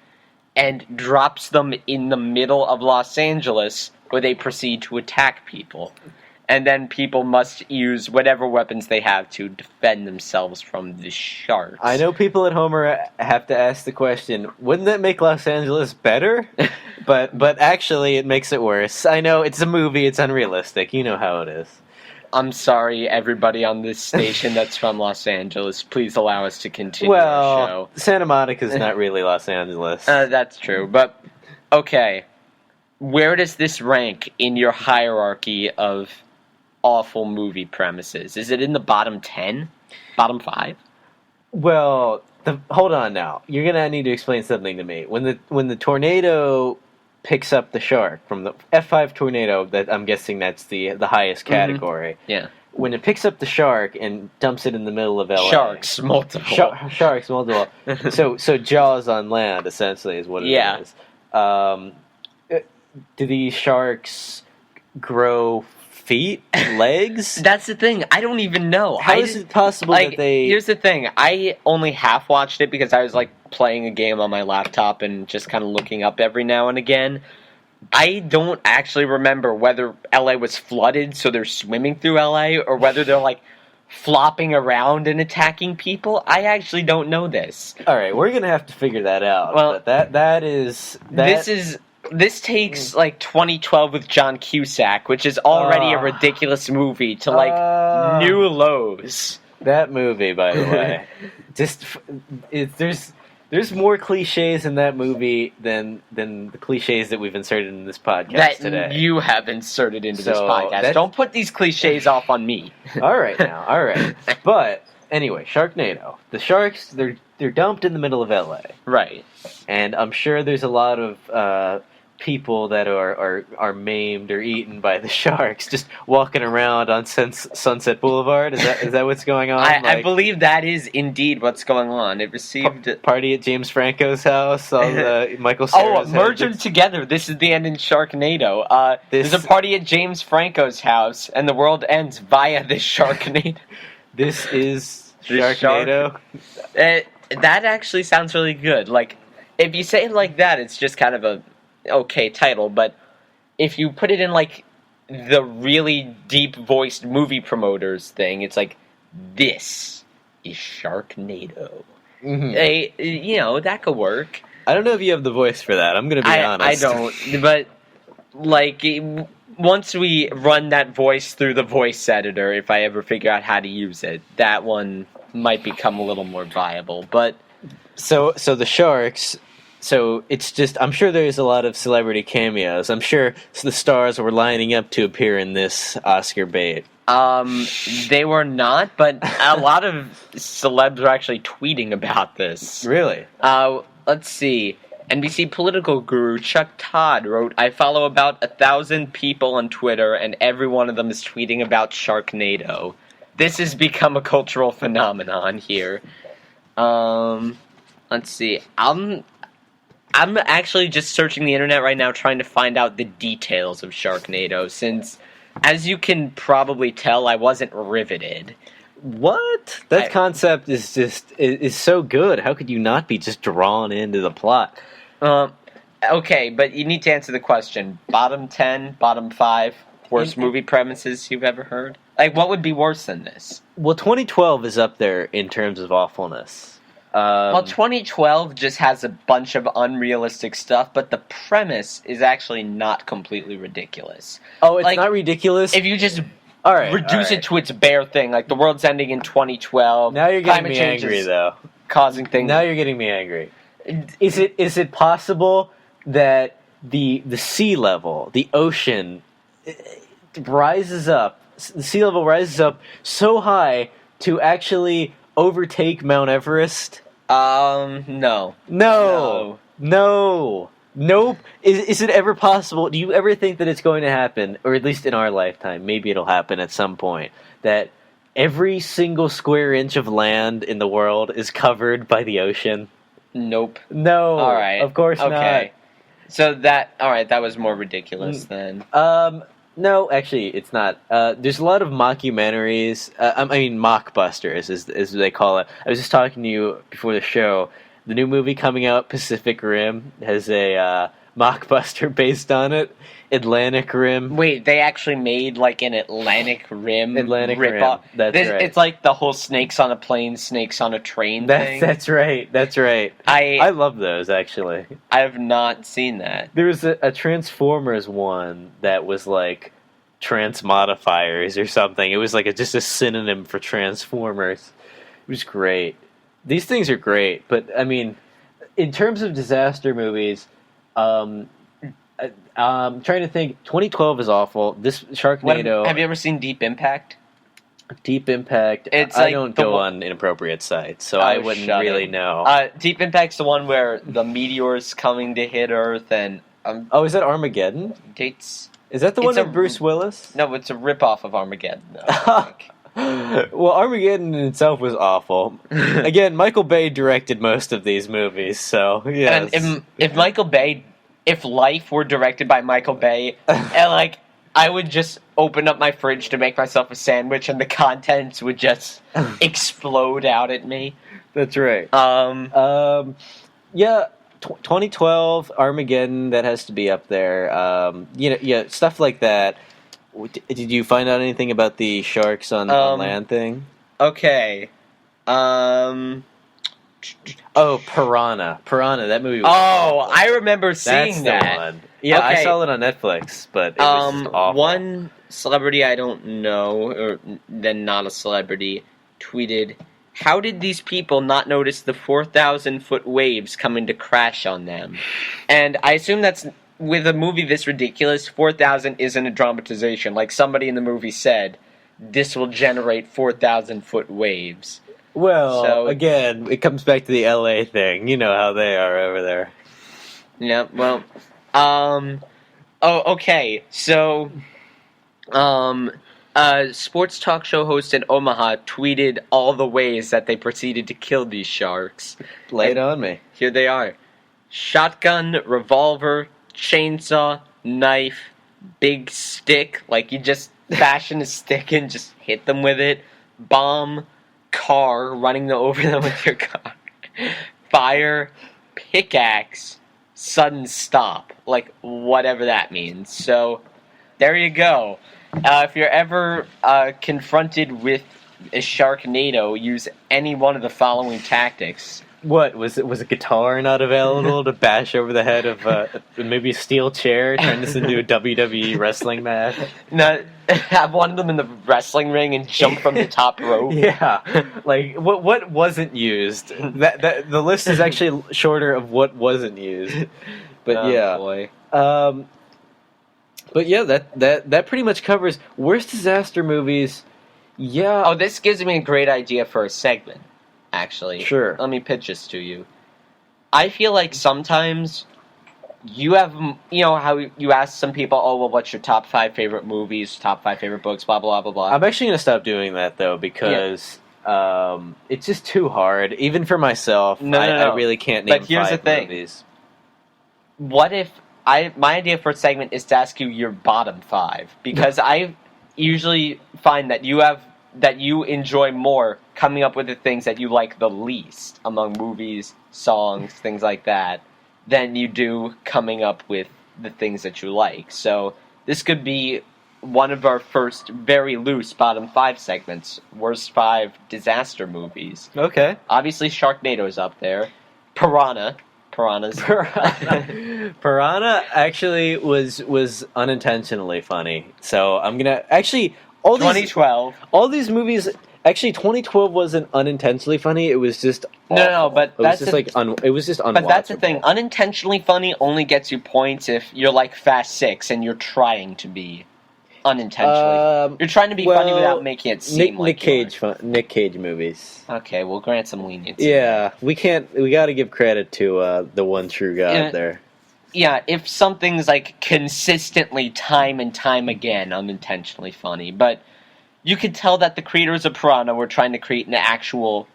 and drops them in the middle of Los Angeles, where they proceed to attack people. And then people must use whatever weapons they have to defend themselves from the sharks. I know people at home have to ask the question, wouldn't that make Los Angeles better? but actually it makes it worse. I know, it's a movie, it's unrealistic. You know how it is. I'm sorry, everybody on this station that's from Los Angeles. Please allow us to continue our show. Well, Santa Monica's not really Los Angeles. That's true, but okay. Where does this rank in your hierarchy of awful movie premises? Is it in the bottom 10? Bottom 5? Well, hold on now. You're going to need to explain something to me. When the tornado picks up the shark from the F5 tornado, that I'm guessing that's the highest category. Mm-hmm. Yeah. When it picks up the shark and dumps it in the middle of LA. Sharks, multiple. Sharks, multiple. so Jaws on land, essentially, is what it is. Do these sharks grow feet, legs? That's the thing. I don't even know. How is it possible that they... Here's the thing. I only half watched it because I was playing a game on my laptop and just kind of looking up every now and again. I don't actually remember whether LA was flooded, so they're swimming through LA, or whether they're flopping around and attacking people. I actually don't know this. All right, we're gonna have to figure that out. Well, but This takes 2012 with John Cusack, which is already a ridiculous movie, to new lows. That movie, by the way, there's more cliches in that movie than the cliches that we've inserted in this podcast today. That you have inserted into this podcast. Don't put these cliches off on me. All right now, all right. But anyway, Sharknado. The sharks, they're dumped in the middle of LA. Right. And I'm sure there's a lot of people that are maimed or eaten by the sharks just walking around on Sunset Boulevard. Is that what's going on? I believe that is indeed what's going on. It received... Party at James Franco's house. All the Michael Cera's merge them together. This is the end in Sharknado. There's a party at James Franco's house, and the world ends via this Sharknado. This is Sharknado? That actually sounds really good. If you say it like that, it's just kind of a okay title, but if you put it in the really deep voiced movie promoters thing, it's this is Sharknado. Mm-hmm. That could work. I don't know if you have the voice for that. I'm gonna be honest. I don't, but once we run that voice through the voice editor, if I ever figure out how to use it, that one might become a little more viable. But so the sharks. So it's just, I'm sure there's a lot of celebrity cameos. I'm sure the stars were lining up to appear in this Oscar bait. They were not, but a lot of celebs were actually tweeting about this. Really? Let's see. NBC political guru Chuck Todd wrote, "I follow about 1,000 people on Twitter, and every one of them is tweeting about Sharknado. This has become a cultural phenomenon here." Let's see. I'm actually just searching the internet right now trying to find out the details of Sharknado, since, as you can probably tell, I wasn't riveted. What? That concept is so good. How could you not be just drawn into the plot? Okay, but you need to answer the question. Bottom 10, bottom 5 worst movie premises you've ever heard? Like, what would be worse than this? Well, 2012 is up there in terms of awfulness. Well, 2012 just has a bunch of unrealistic stuff, but the premise is actually not completely ridiculous. Oh, it's not ridiculous? If you just reduce it to its bare thing, like the world's ending in 2012. Now you're getting me angry, though. Causing things. Now you're getting me angry. Is it possible that the sea level, the ocean, rises up, the sea level rises up so high to actually overtake Mount Everest? No. Nope. Is it ever possible? Do you ever think that it's going to happen, or at least in our lifetime, maybe it'll happen at some point, that every single square inch of land in the world is covered by the ocean? Nope. No. All right. Of course not. So that was more ridiculous then. No, actually, it's not. There's a lot of mockumentaries. Mockbusters, as they call it. I was just talking to you before the show. The new movie coming out, Pacific Rim, has a mockbuster based on it. Atlantic Rim. Wait, they actually made like an Atlantic Rim ripoff? That's right. It's like the whole snakes on a plane, snakes on a train thing. That's right. I love those, actually. I have not seen that. There was a Transformers one that was like transmodifiers or something. It was like just a synonym for Transformers. It was great. These things are great, but I mean, in terms of disaster movies, I'm trying to think. 2012 is awful. This Sharknado. Have you ever seen Deep Impact? Deep Impact. I don't go on inappropriate sites, so I wouldn't really know. Deep Impact's the one where the meteor's coming to hit Earth, and is that Armageddon? Dates. Is that the one with Bruce Willis? No, it's a ripoff of Armageddon. Though, well, Armageddon in itself was awful. Again, Michael Bay directed most of these movies, so yes. And if life were directed by Michael Bay, and I would just open up my fridge to make myself a sandwich, and the contents would just explode out at me. That's right. 2012 Armageddon, that has to be up there. Stuff like that. Did you find out anything about the sharks on land thing? Okay. Piranha. That movie was awful. I remember seeing that. That's the one. Yeah, okay. I saw it on Netflix, but it was awful. One celebrity I don't know, or then not a celebrity, tweeted, "How did these people not notice the 4,000-foot waves coming to crash on them?" And I assume that's... With a movie this ridiculous, 4,000 isn't a dramatization. Like somebody in the movie said, this will generate 4,000-foot waves. Well, again, it comes back to the LA thing. You know how they are over there. Yeah, well, okay. So, sports talk show host in Omaha tweeted all the ways that they proceeded to kill these sharks. Lay it on me. Here they are. Shotgun, revolver, chainsaw, knife, big stick, like you just fashion a stick and just hit them with it, bomb, car, running over them with your car, fire, pickaxe, sudden stop, like whatever that means. So there you go. If you're ever confronted with a Sharknado, use any one of the following tactics. What was a guitar not available to bash over the head of maybe a steel chair? Turn this into a WWE wrestling match. No, have one of them in the wrestling ring and jump from the top rope. Yeah, like what wasn't used? That the list is actually shorter of what wasn't used. But boy. But yeah, that pretty much covers worst disaster movies. Yeah. Oh, this gives me a great idea for a segment. Actually, sure. Let me pitch this to you. I feel like sometimes you have, how you ask some people, oh, well, what's your top 5 favorite movies, top 5 favorite books, blah, blah, blah, blah. I'm actually going to stop doing that, though, because it's just too hard. Even for myself, I really can't name 5 movies. what if my idea for a segment is to ask you your bottom 5, because I usually find that you enjoy more coming up with the things that you like the least among movies, songs, things like that, than you do coming up with the things that you like. So this could be one of our first very loose bottom 5 segments. Worst 5 disaster movies. Okay. Obviously Sharknado's up there. Piranhas. Piranha actually was unintentionally funny. So I'm gonna actually 2012. All these movies. Actually, 2012 wasn't unintentionally funny. It was just awful. No, but it was just it was just unwatchable. But that's the thing. Unintentionally funny only gets you points if you're like Fast 6 and you're trying to be unintentionally. You're trying to be funny without making it seem like Nick Cage movies. Okay, we'll grant some leniency. Yeah, we can't. We got to give credit to the one true God there. Yeah, if something's like consistently time and time again unintentionally funny, but you could tell that the creators of Piranha were trying to create an actual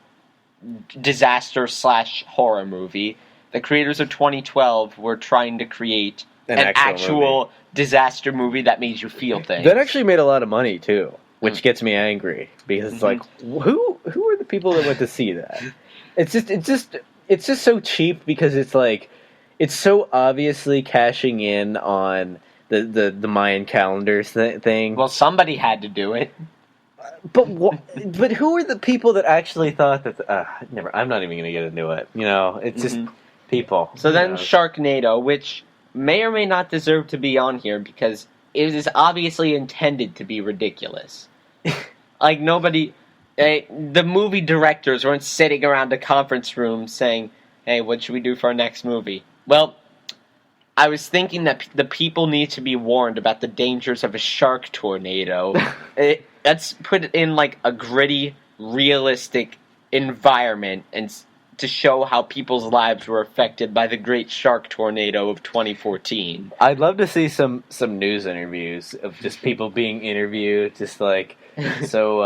disaster/horror movie. The creators of 2012 were trying to create an actual disaster movie that made you feel things. That actually made a lot of money too, which gets me angry because it's like, who are the people that went to see that? It's just so cheap because it's like it's so obviously cashing in on the Mayan calendars thing. Well, somebody had to do it. But who are the people that actually thought that? I'm not even going to get into it. You know, it's just people. So then Sharknado, which may or may not deserve to be on here because it is obviously intended to be ridiculous. Like nobody, the movie directors weren't sitting around a conference room saying, "Hey, what should we do for our next movie?" Well, I was thinking that the people need to be warned about the dangers of a shark tornado. Let's put it in like a gritty, realistic environment and to show how people's lives were affected by the great shark tornado of 2014. I'd love to see some news interviews of just people being interviewed, just like, so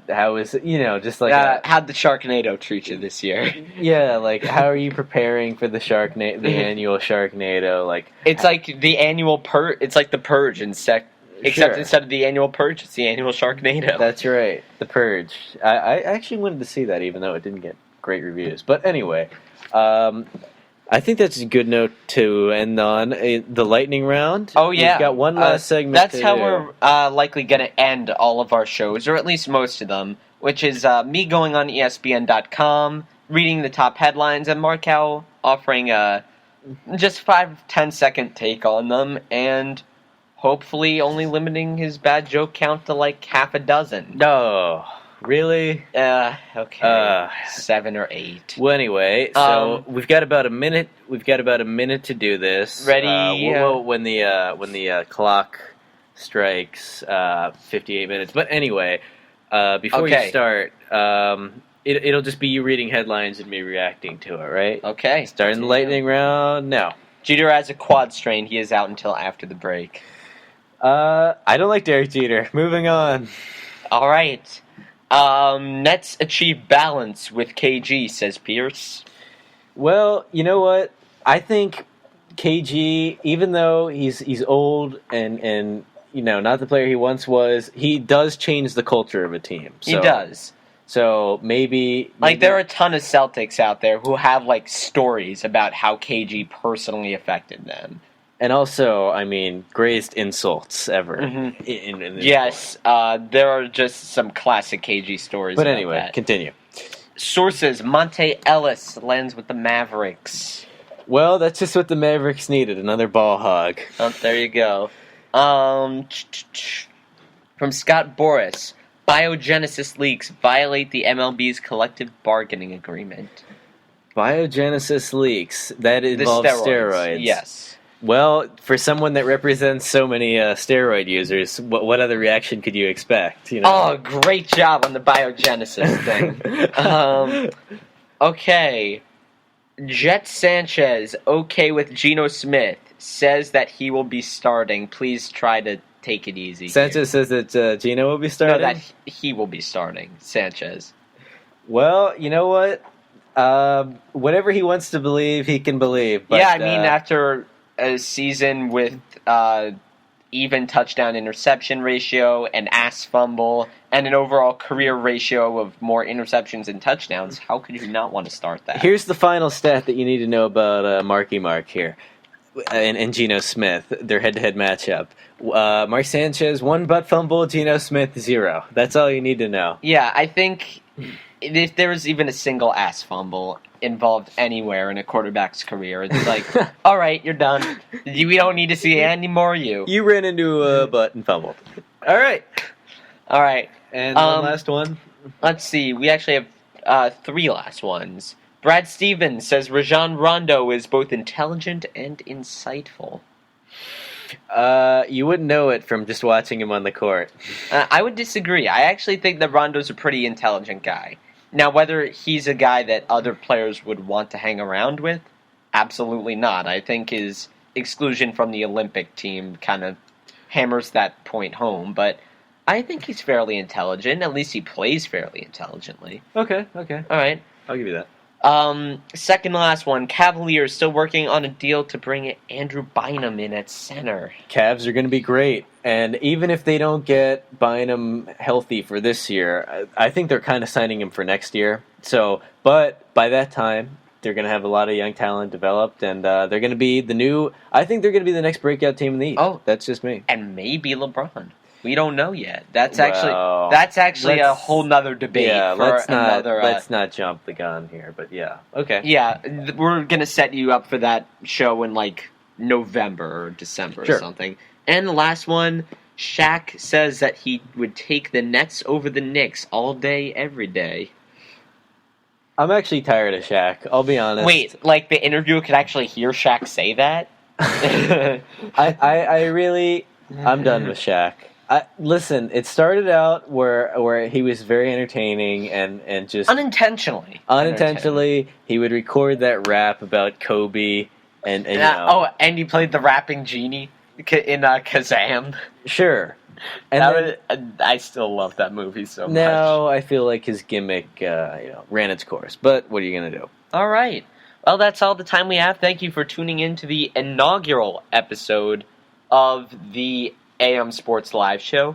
how is it, just like how'd the Sharknado treat you this year? Yeah, like how are you preparing for the the annual Sharknado? Like it's like the annual it's like the Purge except instead of the annual Purge, it's the annual Sharknado. That's right, the Purge. I actually wanted to see that, even though it didn't get great reviews. But anyway, I think that's a good note to end on. The lightning round. Oh, yeah. We've got one last segment. That's how we're likely going to end all of our shows, or at least most of them, which is me going on ESPN.com, reading the top headlines, and Markau offering just 5-10 second take on them, and hopefully only limiting his bad joke count to like half a dozen. No. Really? Okay. 7 or 8. Well, anyway, so we've got about a minute. We've got about a minute to do this. Ready? When the clock strikes 58 minutes. But anyway, before you start, it'll just be you reading headlines and me reacting to it, right? Okay. Starting the lightning round now. Jeter has a quad strain. He is out until after the break. I don't like Derek Jeter. Moving on. All right. Nets achieve balance with KG, says Pierce. Well, you know what? I think KG, even though he's old and not the player he once was, he does change the culture of a team. So, he does. So maybe there are a ton of Celtics out there who have like stories about how KG personally affected them. And also, I mean, greatest insults ever. In yes, there are just some classic KG stories. But anyway, continue. Sources: Monte Ellis lands with the Mavericks. Well, that's just what the Mavericks needed, another ball hog. Oh, there you go. From Scott Boras, biogenesis leaks violate the MLB's collective bargaining agreement. Biogenesis leaks, that involves steroids. Yes. Well, for someone that represents so many steroid users, what other reaction could you expect? Oh, great job on the biogenesis thing. Okay. Jet Sanchez, okay with Geno Smith, says that he will be starting. Please try to take it easy. Sanchez says that Geno will be starting? No, that he will be starting. Sanchez. Well, you know what? Whatever he wants to believe, he can believe. But, yeah, I mean, after a season with even touchdown-interception ratio, an ass fumble, and an overall career ratio of more interceptions and touchdowns, how could you not want to start that? Here's the final stat that you need to know about Marky Mark here. And Geno Smith, their head-to-head matchup. Mark Sanchez, 1 butt fumble, Geno Smith, 0. That's all you need to know. Yeah, I think if there was even a single ass fumble involved anywhere in a quarterback's career, it's like, all right, you're done. We don't need to see any more of you. You ran into a butt and fumbled. All right. And one last one. Let's see. We actually have 3 last ones. Brad Stevens says Rajon Rondo is both intelligent and insightful. You wouldn't know it from just watching him on the court. I would disagree. I actually think that Rondo's a pretty intelligent guy. Now, whether he's a guy that other players would want to hang around with, absolutely not. I think his exclusion from the Olympic team kind of hammers that point home, but I think he's fairly intelligent. At least he plays fairly intelligently. Okay. All right. I'll give you that. Second to last one. Cavaliers still working on a deal to bring Andrew Bynum in at center. Cavs are going to be great, and even if they don't get Bynum healthy for this year, I think they're kind of signing him for next year. So, but by that time, they're going to have a lot of young talent developed, and they're going to be I think they're going to be the next breakout team in the East. Oh, that's just me. And maybe LeBron. We don't know yet. That's actually a whole nother debate. Yeah, let's not jump the gun here. But yeah, okay. Yeah, we're gonna set you up for that show in like November or December or something. And the last one, Shaq says that he would take the Nets over the Knicks all day, every day. I'm actually tired of Shaq. I'll be honest. Wait, like the interviewer could actually hear Shaq say that? I'm done with Shaq. Listen, it started out where he was very entertaining and just unintentionally he would record that rap about Kobe and and he played the rapping genie in Kazam. Sure, and I still love that movie so much. Now I feel like his gimmick ran its course, but what are you gonna do? All right, well that's all the time we have. Thank you for tuning in to the inaugural episode of the AM Sports Live show.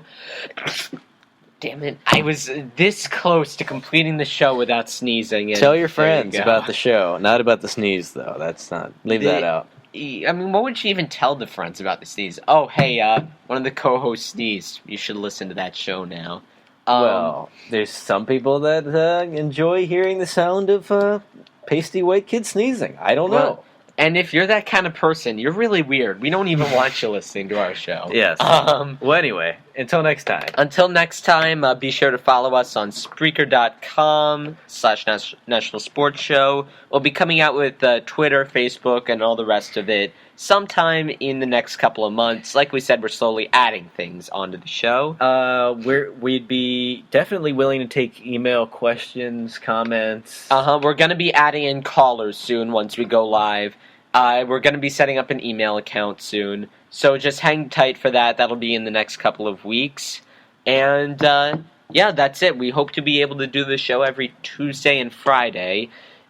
Damn it. I was this close to completing the show without sneezing. And tell your friends about the show. Not about the sneeze, though. That's not... Leave that out. I mean, what would she even tell the friends about the sneeze? Oh, hey, one of the co-hosts sneezed. You should listen to that show now. Well, there's some people that enjoy hearing the sound of pasty white kids sneezing. I don't know. And if you're that kind of person, you're really weird. We don't even want you listening to our show. Yes. Well, anyway, until next time. Until next time, be sure to follow us on Spreaker.com/National Sports Show. We'll be coming out with Twitter, Facebook, and all the rest of it sometime in the next couple of months. Like we said, we're slowly adding things onto the show. We'd be definitely willing to take email questions, comments. We're going to be adding in callers soon once we go live. We're going to be setting up an email account soon. So just hang tight for that. That'll be in the next couple of weeks. And, that's it. We hope to be able to do the show every Tuesday and Friday.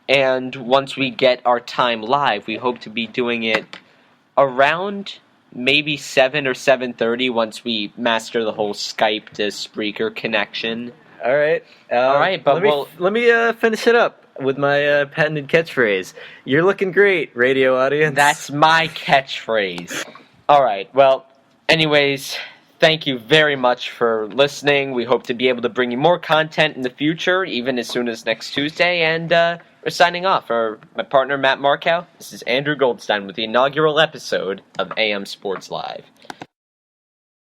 And once we get our time live, we hope to be doing it around maybe 7 or 7:30 once we master the whole Skype to Spreaker connection. All right. But let me finish it up with my patented catchphrase. You're looking great, radio audience. That's my catchphrase. All right. Well, anyways, thank you very much for listening. We hope to be able to bring you more content in the future, even as soon as next Tuesday. And we're signing off. For my partner, Matt Markau, this is Andrew Goldstein with the inaugural episode of AM Sports Live.